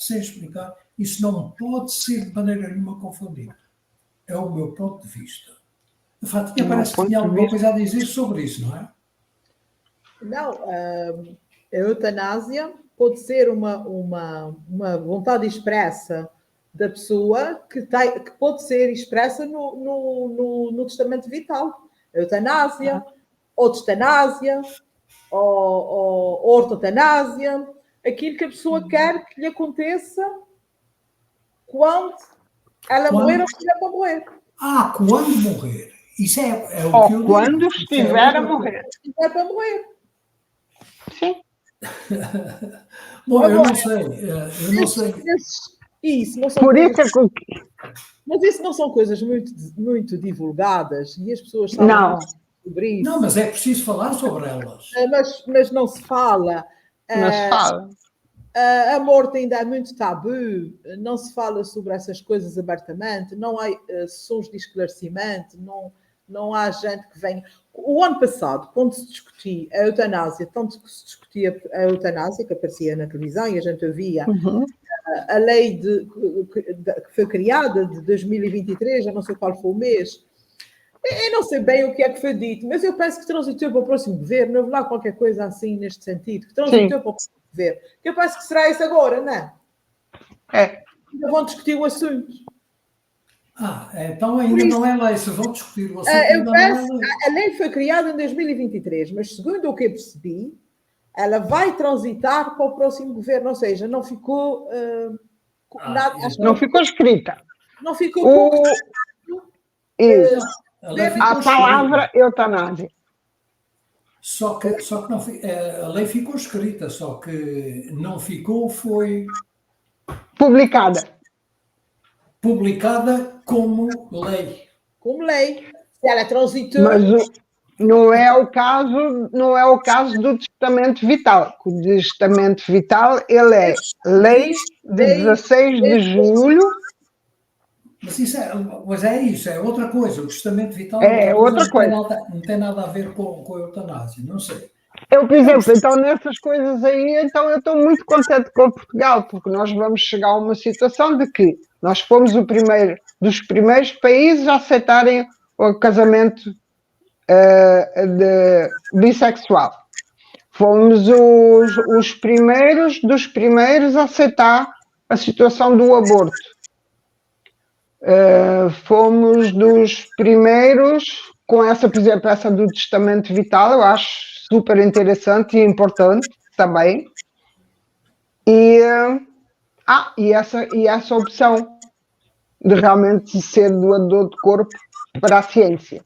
Speaker 1: isso não pode ser de maneira nenhuma confundido. É o meu ponto de vista. A Fatinha parece que tinha alguma coisa a dizer sobre isso, não é?
Speaker 3: Não, a eutanásia pode ser uma vontade expressa da pessoa que pode ser expressa no testamento vital. Eutanásia, ou testanásia, ou ortotanásia, aquilo que a pessoa quer que lhe aconteça quando ela morrer ou estiver para morrer.
Speaker 1: Quando morrer. Isso é o que eu digo.
Speaker 4: Quando estiver a morrer.
Speaker 3: Estiver para morrer.
Speaker 4: Sim.
Speaker 1: Bom, eu não sei.
Speaker 3: Isso não são
Speaker 4: Por
Speaker 3: coisas,
Speaker 4: isso
Speaker 3: mas isso não são coisas muito divulgadas e as pessoas sabem sobre isso.
Speaker 1: Não, mas é preciso falar sobre elas.
Speaker 3: Mas não se fala.
Speaker 4: Não se fala.
Speaker 3: A morte ainda é muito tabu, não se fala sobre essas coisas abertamente, não há sessões de esclarecimento, não há gente que venha. O ano passado, quando se discutia a eutanásia, tanto que se discutia a eutanásia, que aparecia na televisão e a gente ouvia, a lei que foi criada de 2023, já não sei qual foi o mês, eu não sei bem o que é que foi dito, mas eu penso que transitou para o próximo governo, houve lá qualquer coisa assim neste sentido, que transitou para o próximo governo. Eu penso que será isso agora, não é? Ainda vão discutir o assunto.
Speaker 1: Então ainda não é lei, se vão discutir o assunto.
Speaker 3: A lei foi criada em 2023, mas segundo o que eu percebi, ela vai transitar para o próximo governo, ou seja, não ficou nada.
Speaker 4: Não ficou escrita.
Speaker 3: Não ficou.
Speaker 4: A palavra eutanásia.
Speaker 1: Só que não, a lei ficou escrita, só que não ficou, foi publicada como lei.
Speaker 3: Como lei. Se ela transitou.
Speaker 4: Mas não é o caso do testamento vital. O testamento vital, ele é lei de 16 de julho.
Speaker 1: Mas isso é outra coisa. O testamento vital
Speaker 4: outra coisa.
Speaker 1: Não tem nada a ver com a eutanásia, não sei.
Speaker 4: Eu, por exemplo, então nessas coisas aí, então eu estou muito contente com Portugal, porque nós vamos chegar a uma situação de que nós fomos dos primeiros países a aceitarem o casamento bissexual. Fomos os primeiros dos primeiros a aceitar a situação do aborto. Fomos dos primeiros com essa, por exemplo, essa do testamento vital, eu acho super interessante e importante também. E essa opção de realmente ser doador de corpo para a ciência.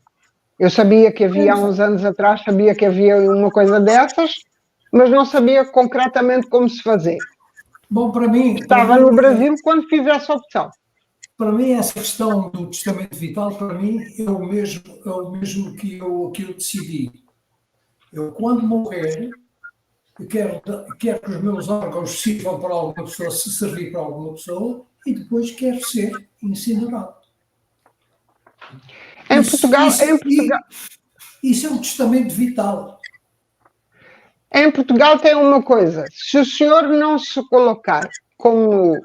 Speaker 4: Eu sabia que havia, há uns anos atrás, uma coisa dessas, mas não sabia concretamente como se fazer.
Speaker 1: Bom, para mim...
Speaker 4: Estava no Brasil quando fiz essa opção.
Speaker 1: Para mim, essa questão do testamento vital, para mim, é o mesmo que eu decidi. Eu, quando morrer, quero que os meus órgãos sirvam para alguma pessoa, se servir para alguma pessoa, e depois quero ser incinerado.
Speaker 4: Em Portugal,
Speaker 1: Isso é um testamento vital.
Speaker 4: em Portugal tem uma coisa: se o senhor não se colocar como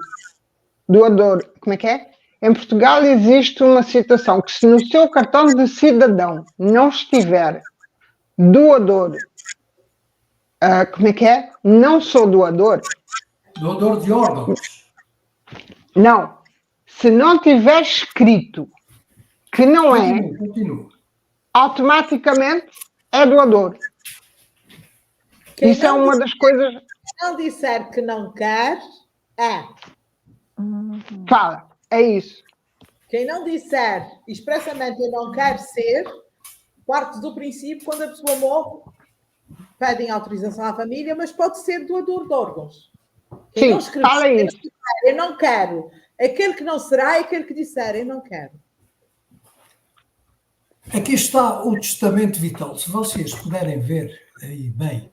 Speaker 4: doador, como é que é? Em Portugal existe uma situação que se no seu cartão de cidadão não estiver doador, como é que é? Não sou doador.
Speaker 1: Doador de órgãos.
Speaker 4: Não. Se não tiver escrito que não é,
Speaker 1: Continua.
Speaker 4: automaticamente é doador. Isso é uma das coisas.
Speaker 3: Se não disser que não quer, é.
Speaker 4: Fala, é isso.
Speaker 3: Quem não disser expressamente eu não quero ser, parte do princípio, quando a pessoa morre, pedem autorização à família, mas pode ser doador de órgãos. Quem
Speaker 4: Sim,
Speaker 3: não escreve,
Speaker 4: fala isso.
Speaker 3: eu não quero. Aquele que não será é aquele que disser eu não quero.
Speaker 1: Aqui está o testamento vital. Se vocês puderem ver aí bem,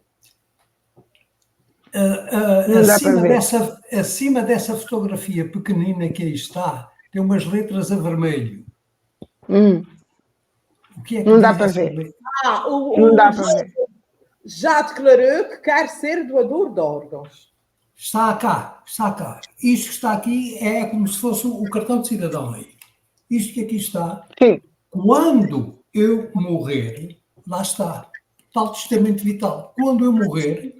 Speaker 1: acima dessa fotografia pequenina que aí está, tem umas letras a vermelho. O que é que
Speaker 4: não dá para ver. Não dá para ver.
Speaker 3: Já declarou que quer ser doador de órgãos.
Speaker 1: Está cá. Isto que está aqui é como se fosse o cartão de cidadão aí. Isto que aqui está.
Speaker 4: Sim.
Speaker 1: Quando eu morrer, lá está. Tal testamento vital. Quando eu morrer,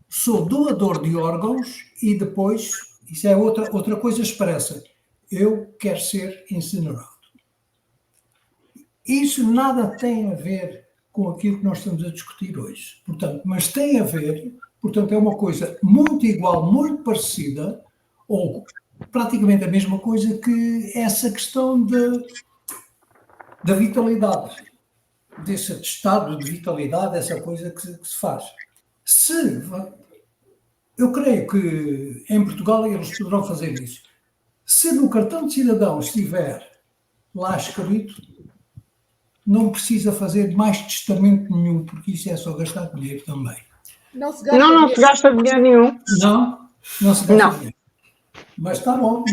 Speaker 1: sou doador de órgãos e depois, isso é outra coisa expressa, eu quero ser incinerado. Isso nada tem a ver com aquilo que nós estamos a discutir hoje. Portanto, mas tem a ver, portanto, é uma coisa muito igual, muito parecida, ou praticamente a mesma coisa que essa questão da vitalidade, desse estado de vitalidade, essa coisa que se faz. Eu creio que em Portugal eles poderão fazer isso. Se no cartão de cidadão estiver lá escrito, não precisa fazer mais testamento nenhum, porque isso é só gastar dinheiro também.
Speaker 3: Não se
Speaker 4: gasta dinheiro nenhum.
Speaker 1: Não se gasta dinheiro. Mas está bom.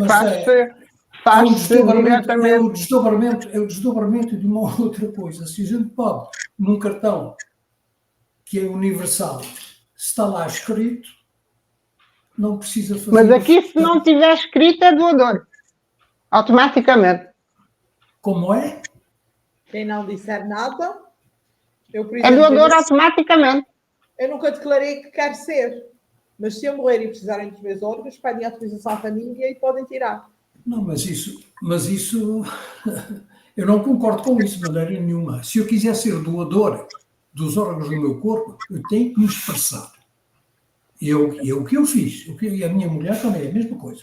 Speaker 4: Faz-se diretamente.
Speaker 1: É o desdobramento de uma outra coisa. Se a gente pode, num cartão que é universal, se está lá escrito, não precisa fazer.
Speaker 4: Mas aqui, se não tiver escrito, é doador. Automaticamente.
Speaker 1: Como é?
Speaker 3: Quem não disser nada, eu, por
Speaker 4: exemplo, é doador automaticamente.
Speaker 3: Eu nunca declarei que quero ser. Mas se eu morrer e precisarem dos meus órgãos, pedem autorização à família e podem tirar.
Speaker 1: Não, mas isso eu não concordo com isso de maneira nenhuma. Se eu quiser ser doador dos órgãos do meu corpo, eu tenho que me expressar. O que eu fiz, e a minha mulher também é a mesma coisa.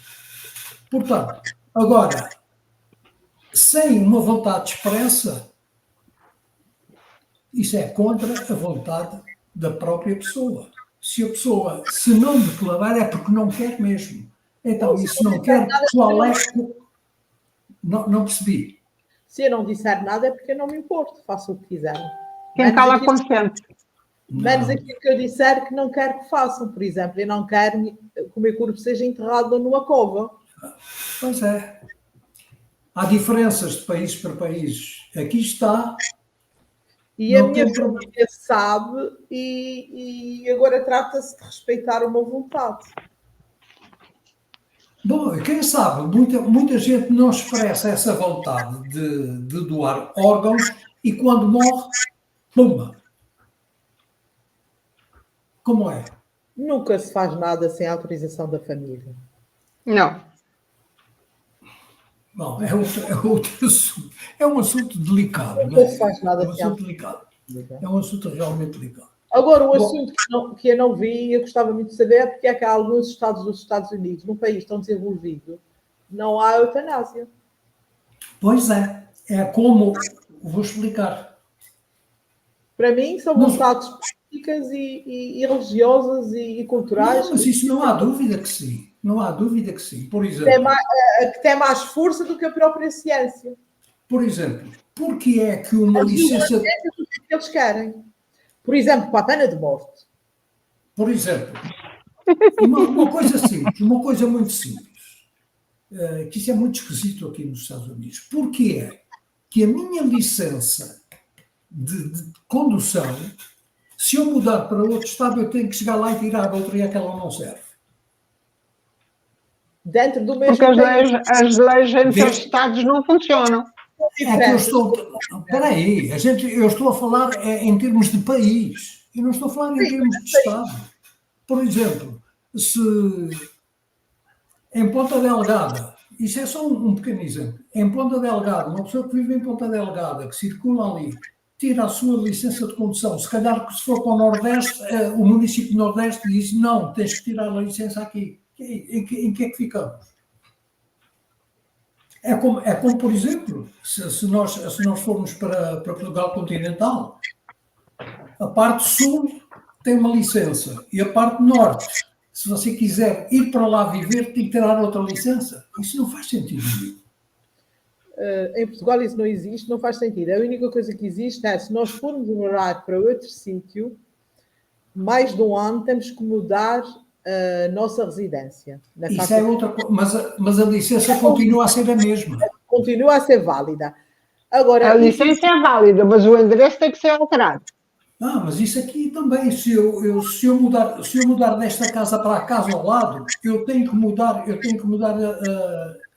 Speaker 1: Portanto, agora, sem uma vontade expressa, isso é contra a vontade da própria pessoa. Se a pessoa, se não declarar, é porque não quer mesmo. Então, e se não quer, qual é? Não percebi.
Speaker 3: Se eu não disser nada, é porque eu não me importo, faço o que quiserem.
Speaker 4: Quem cala consente.
Speaker 3: Menos aquilo que eu disser que não quero que façam. Por exemplo, eu não quero que o meu corpo seja enterrado numa cova.
Speaker 1: Pois é. Há diferenças de país para país. Aqui está.
Speaker 3: E a minha família sabe e agora trata-se de respeitar uma vontade.
Speaker 1: Bom, quem sabe, muita gente não expressa essa vontade de doar órgãos e quando morre, pumba. Como é?
Speaker 3: Nunca se faz nada sem autorização da família.
Speaker 4: Não.
Speaker 1: Bom, é outro assunto. É um assunto delicado.
Speaker 3: Nunca se faz nada
Speaker 1: sem autorização. É um assunto realmente delicado.
Speaker 3: Agora, o assunto que eu não vi e eu gostava muito de saber é porque é que há alguns estados dos Estados Unidos, num país tão desenvolvido, não há eutanásia.
Speaker 1: Pois é. É como... Vou explicar.
Speaker 3: Para mim, são vontades políticas e religiosas e culturais.
Speaker 1: Não, mas isso não há dúvida que sim. Não há dúvida que sim. Por exemplo...
Speaker 3: Que tem mais força do que a própria ciência.
Speaker 1: Por exemplo, porque é que uma licença...
Speaker 3: Que eles querem. Por exemplo, para a pena de morte.
Speaker 1: Por exemplo, uma coisa simples, uma coisa muito simples, que isso é muito esquisito aqui nos Estados Unidos. Porque é que a minha licença de condução, se eu mudar para outro estado, eu tenho que chegar lá e tirar outra e aquela não serve.
Speaker 3: Dentro do mesmo
Speaker 4: Porque
Speaker 3: país.
Speaker 4: as leis entre os estados não funcionam.
Speaker 1: É que eu estou. Espera aí, eu estou a falar em termos de país. Eu não estou a falar em termos de Estado. Por exemplo, se em Ponta Delgada, isso é só um pequeno exemplo, em Ponta Delgada, uma pessoa que vive em Ponta Delgada, que circula ali, tira a sua licença de condução, se calhar que se for para o Nordeste, o município do Nordeste diz, não, tens que tirar a licença aqui. Em que é que ficamos? É como por exemplo, se nós formos para Portugal continental, a parte sul tem uma licença e a parte norte, se você quiser ir para lá viver, tem que tirar outra licença. Isso não faz sentido nenhum.
Speaker 3: Em Portugal isso não existe, não faz sentido. A única coisa que existe é, se nós formos morar para outro sítio, mais de um ano temos que mudar a nossa residência.
Speaker 1: Isso é outra coisa, mas a licença continua a ser a mesma.
Speaker 3: Continua a ser válida. Agora,
Speaker 4: A licença é válida, mas o endereço tem que ser alterado.
Speaker 1: Mas isso aqui também, se eu mudar desta casa para a casa ao lado, eu tenho que mudar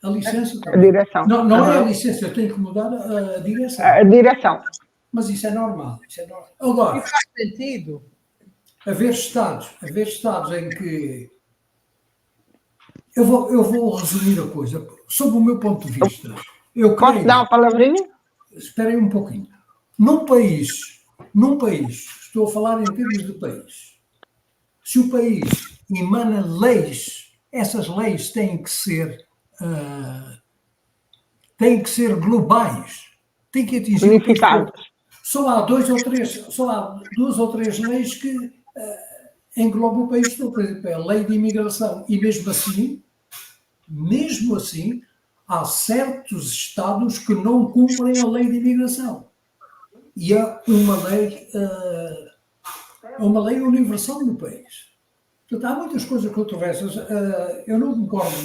Speaker 1: a licença também.
Speaker 4: A direção.
Speaker 1: Não é a licença, eu tenho que mudar a direção.
Speaker 4: A direção.
Speaker 1: Mas isso é normal. Agora,
Speaker 3: faz sentido.
Speaker 1: haver estados em que eu vou resumir a coisa, sob o meu ponto de vista.
Speaker 4: Posso dar uma palavrinha?
Speaker 1: Espera aí um pouquinho. Num país, estou a falar em termos de país, se o país emana leis, essas leis têm que ser globais, têm que atingir
Speaker 4: unificadas.
Speaker 1: Só há duas ou três leis que englobam o país todo. Por exemplo, a lei de imigração, e mesmo assim, há certos estados que não cumprem a lei de imigração. E há uma lei universal no país. Portanto, há muitas coisas controversas. Eu não concordo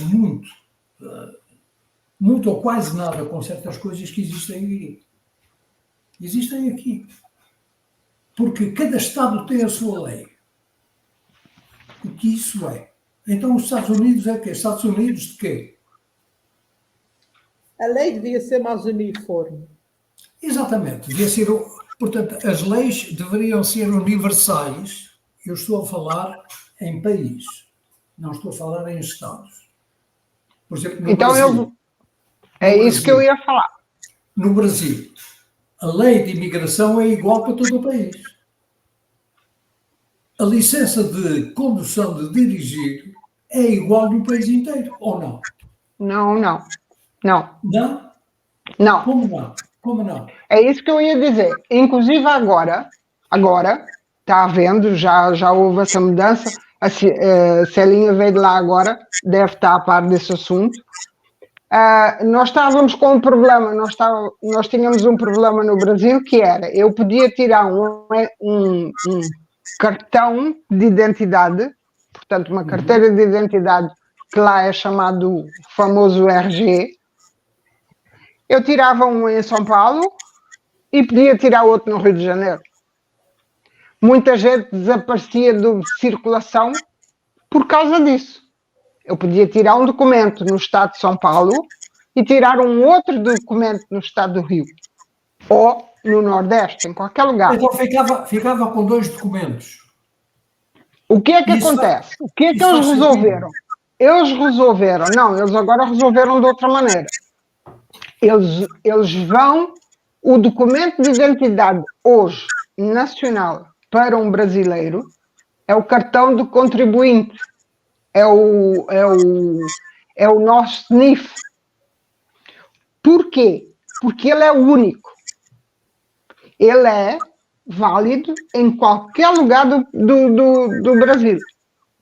Speaker 1: muito ou quase nada com certas coisas que existem aqui. Existem aqui. Porque cada estado tem a sua lei. O que isso é? Então os Estados Unidos é o quê? Estados Unidos de quê?
Speaker 3: A lei devia ser mais uniforme.
Speaker 1: Exatamente. Portanto, as leis deveriam ser universais. Eu estou a falar em país. Não estou a falar em estados. Por exemplo, no Brasil.
Speaker 4: Isso que eu ia falar.
Speaker 1: No Brasil, a lei de imigração é igual para todo o país. A licença de condução, de dirigir, é igual no país inteiro, ou não?
Speaker 4: Não.
Speaker 1: Não?
Speaker 4: Não.
Speaker 1: Como não?
Speaker 4: É isso que eu ia dizer. Inclusive agora está havendo, já houve essa mudança. A Celinha veio de lá agora, deve estar a par desse assunto. Nós estávamos com um problema, nós tínhamos um problema no Brasil que era, eu podia tirar um cartão de identidade, portanto uma carteira de identidade que lá é chamado famoso RG, eu tirava um em São Paulo e podia tirar outro no Rio de Janeiro. Muita gente desaparecia de circulação por causa disso. Eu podia tirar um documento no estado de São Paulo e tirar um outro documento no estado do Rio. Ou no Nordeste, em qualquer lugar.
Speaker 1: Então ficava com dois documentos.
Speaker 4: O que é que acontece? O que é que eles resolveram? Eles agora resolveram de outra maneira. O documento de identidade hoje, nacional, para um brasileiro, é o cartão do contribuinte. É o nosso NIF. Por quê? Porque ele é único. Ele é válido em qualquer lugar do Brasil.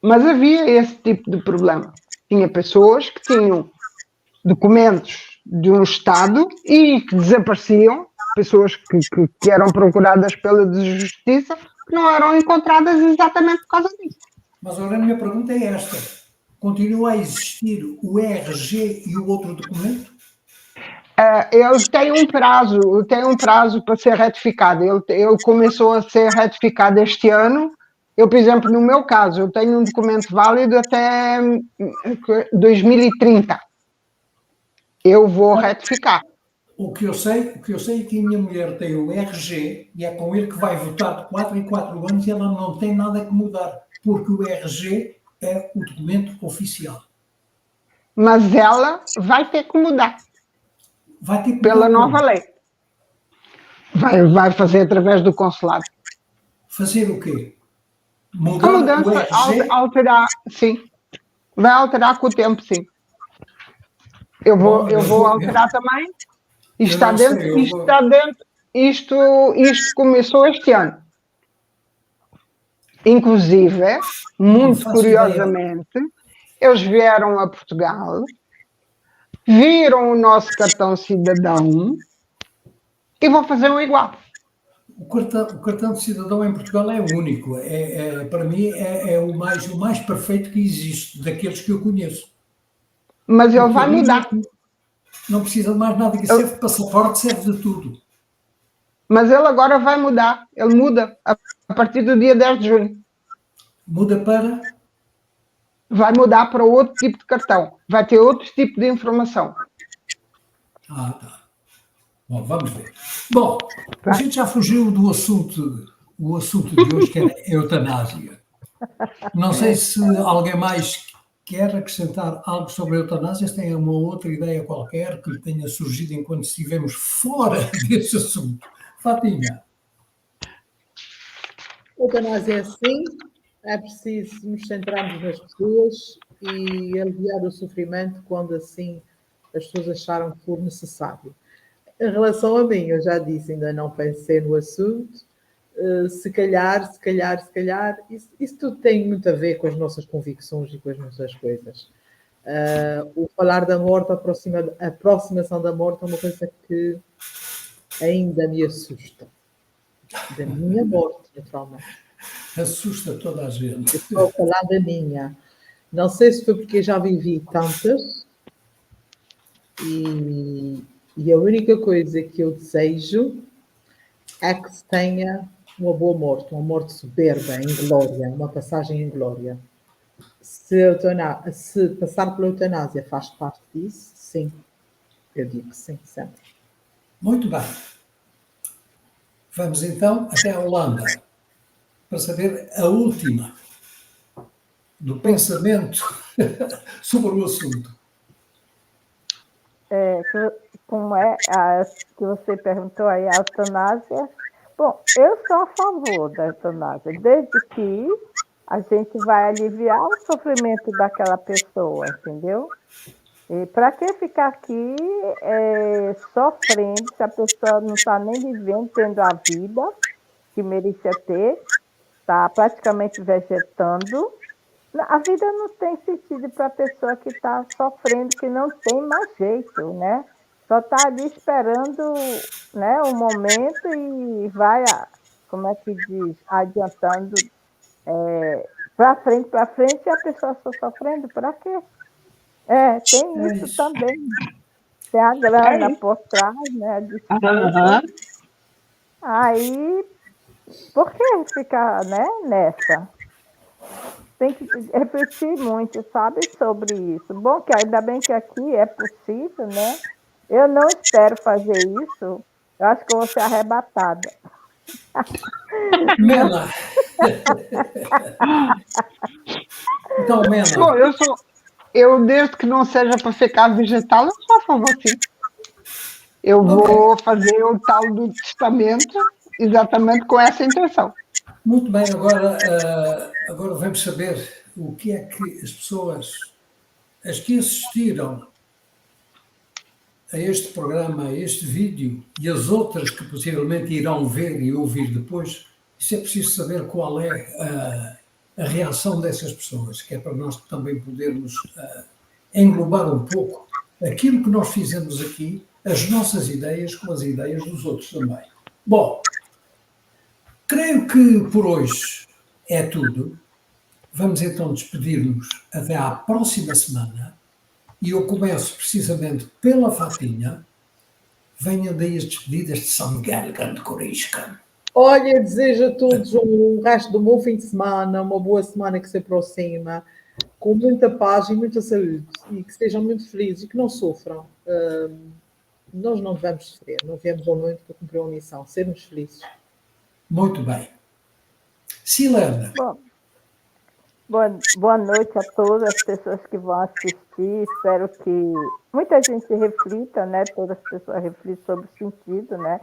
Speaker 4: Mas havia esse tipo de problema. Tinha pessoas que tinham documentos de um Estado e que desapareciam, pessoas que eram procuradas pela Justiça que não eram encontradas exatamente por causa disso.
Speaker 1: Mas agora a minha pergunta é esta. Continua a existir o RG e o outro documento?
Speaker 4: Ele tem um prazo para ser retificado. Ele começou a ser retificado este ano. Eu, por exemplo, no meu caso, eu tenho um documento válido até 2030. Eu vou retificar.
Speaker 1: O que eu sei é que a minha mulher tem o RG e é com ele que vai votar de 4 em 4 anos e ela não tem nada que mudar, porque o RG é o documento oficial.
Speaker 4: Mas ela vai ter que mudar.
Speaker 1: Vai ter que
Speaker 4: pela
Speaker 1: mudar
Speaker 4: nova lei. Vai fazer através do consulado.
Speaker 1: fazer o quê?
Speaker 4: A mudança, alterar, sim. Vai alterar com o tempo, sim. Eu vou alterar também. Isto começou este ano. Inclusive, muito curiosamente, eles vieram a Portugal, viram o nosso cartão cidadão e vão fazer um igual.
Speaker 1: O cartão de cidadão em Portugal é único. Para mim, é o mais perfeito que existe, daqueles que eu conheço.
Speaker 4: Mas ele vai mudar.
Speaker 1: Não precisa de mais nada, que serve de passaporte, serve de tudo.
Speaker 4: Mas ele agora vai mudar. Ele muda a partir do dia 10 de junho.
Speaker 1: Muda para?
Speaker 4: Vai mudar para outro tipo de cartão. Vai ter outro tipo de informação.
Speaker 1: Tá. Bom, vamos ver. Bom, a gente já fugiu do assunto de hoje, que era a eutanásia. Não sei se alguém mais quer acrescentar algo sobre a eutanásia, se tem uma outra ideia qualquer que lhe tenha surgido enquanto estivemos fora desse assunto. Fátima.
Speaker 3: Eutanásia é assim, é preciso nos centrarmos nas pessoas e aliviar o sofrimento quando assim as pessoas acharam que for necessário. Em relação a mim, eu já disse, ainda não pensei no assunto, se calhar, isso tudo tem muito a ver com as nossas convicções e com as nossas coisas. O falar da morte, a aproximação da morte é uma coisa que ainda me assusta. Da minha morte, naturalmente.
Speaker 1: Assusta toda a gente.
Speaker 3: Eu estou a falar da minha. Não sei se foi porque já vivi tantas e a única coisa que eu desejo é que se tenha uma boa morte, uma morte soberba, em glória, uma passagem em glória. Se passar pela eutanásia faz parte disso, sim. Eu digo que sim, sempre.
Speaker 1: Muito bem. Vamos então até a Holanda, para saber a última do pensamento sobre o assunto.
Speaker 2: Como é que você perguntou aí, a eutanásia? Bom, eu sou a favor da eutanásia, desde que a gente vai aliviar o sofrimento daquela pessoa, entendeu? E para que ficar aqui sofrendo se a pessoa não está nem vivendo, tendo a vida que merecia ter, está praticamente vegetando? A vida não tem sentido para a pessoa que está sofrendo, que não tem mais jeito, né? Só está ali esperando, né, um momento e vai, como é que diz, adiantando para frente, e a pessoa só sofrendo, para quê? Tem isso também. Tem a grana por trás, né? A despesa. Aí, por que ficar, né, nessa? Tem que refletir muito, sabe, sobre isso. Bom, que ainda bem que aqui é possível, né? Eu não espero fazer isso. Eu acho que eu vou ser arrebatada.
Speaker 1: Mena. Então, Mena.
Speaker 4: Bom, eu desde que não seja para ficar vegetal, eu sou a favor, sim. Eu vou fazer o tal do testamento exatamente com essa intenção.
Speaker 1: Muito bem, agora vamos saber o que é que as pessoas, as que assistiram a este programa, a este vídeo, e as outras que possivelmente irão ver e ouvir depois, isso é preciso saber qual é a reação dessas pessoas, que é para nós também podermos englobar um pouco aquilo que nós fizemos aqui, as nossas ideias com as ideias dos outros também. Bom, Creio que por hoje é tudo. Vamos então despedir-nos até à próxima semana. E eu começo precisamente pela Fatinha. Venham daí as despedidas de São Miguel, grande Corisca.
Speaker 3: Olha, desejo a todos um resto de um bom fim de semana, uma boa semana que se aproxima, com muita paz e muita saúde, e que sejam muito felizes e que não sofram. Nós não devemos sofrer, não viemos ao mundo para cumprir uma missão, sermos felizes.
Speaker 1: Muito bem. Silana.
Speaker 2: Boa noite a todas as pessoas que vão assistir. Espero que muita gente reflita, né? Todas as pessoas reflitam sobre o sentido, né?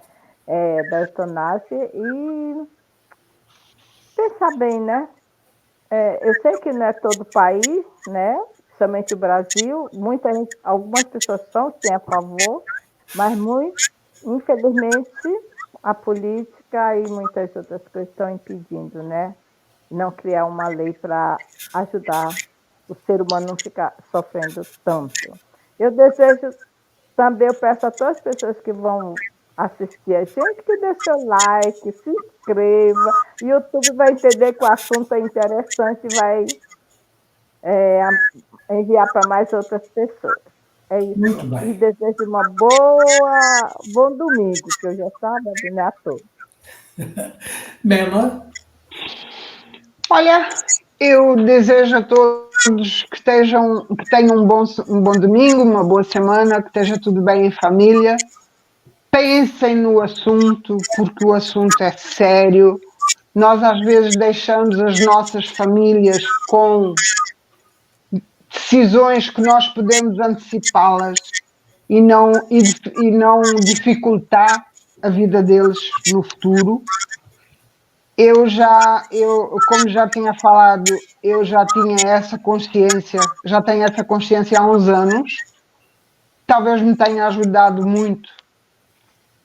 Speaker 2: Da eutanásia e pensar bem, né? Eu sei que não é todo o país, né? Somente o Brasil. Algumas pessoas são sim a favor, mas infelizmente a política e muitas outras coisas estão impedindo, né? Não criar uma lei para ajudar o ser humano não ficar sofrendo tanto. Eu peço a todas as pessoas que vão assistir a gente que dê seu like, se inscreva. O YouTube vai entender que o assunto é interessante e vai enviar para mais outras pessoas. É isso.
Speaker 1: Muito bem.
Speaker 2: E desejo bom domingo, que hoje é sábado, né, a todos.
Speaker 1: Mela?
Speaker 4: Olha, eu desejo a todos que tenham um bom domingo, uma boa semana, que esteja tudo bem em família. Pensem no assunto, porque o assunto é sério. Nós, às vezes, deixamos as nossas famílias com decisões que nós podemos antecipá-las e não dificultar a vida deles no futuro. Como já tinha falado, eu já tinha essa consciência, já tenho essa consciência há uns anos. Talvez me tenha ajudado muito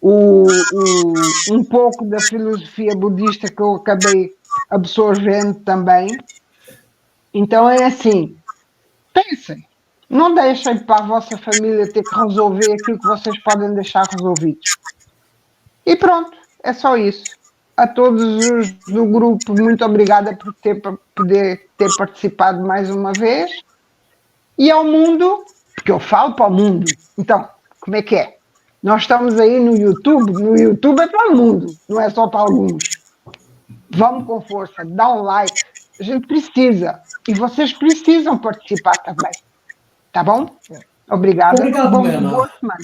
Speaker 4: um pouco da filosofia budista que eu acabei absorvendo também. Então é assim, pensem, não deixem para a vossa família ter que resolver aquilo que vocês podem deixar resolvidos. E pronto, é só isso. A todos os do grupo, muito obrigada por poder ter participado mais uma vez. E ao mundo, porque eu falo para o mundo, então, como é que é? Nós estamos aí no YouTube é para o mundo, não é só para alguns. Vamos com força, dá um like, a gente precisa, e vocês precisam participar também, tá bom? Obrigada.
Speaker 1: Obrigado, Mena.
Speaker 4: Boa semana.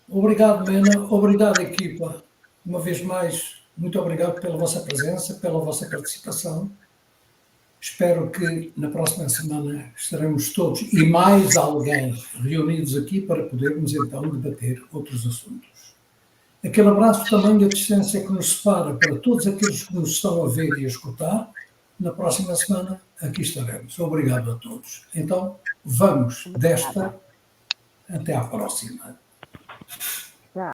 Speaker 1: Obrigado, Mena. Obrigado, equipa. Uma vez mais, muito obrigado pela vossa presença, pela vossa participação. Espero que na próxima semana estaremos todos e mais alguém reunidos aqui para podermos então debater outros assuntos. Aquele abraço também da distância que nos separa para todos aqueles que nos estão a ver e a escutar. Na próxima semana aqui estaremos. Obrigado a todos. Então, vamos desta até à próxima.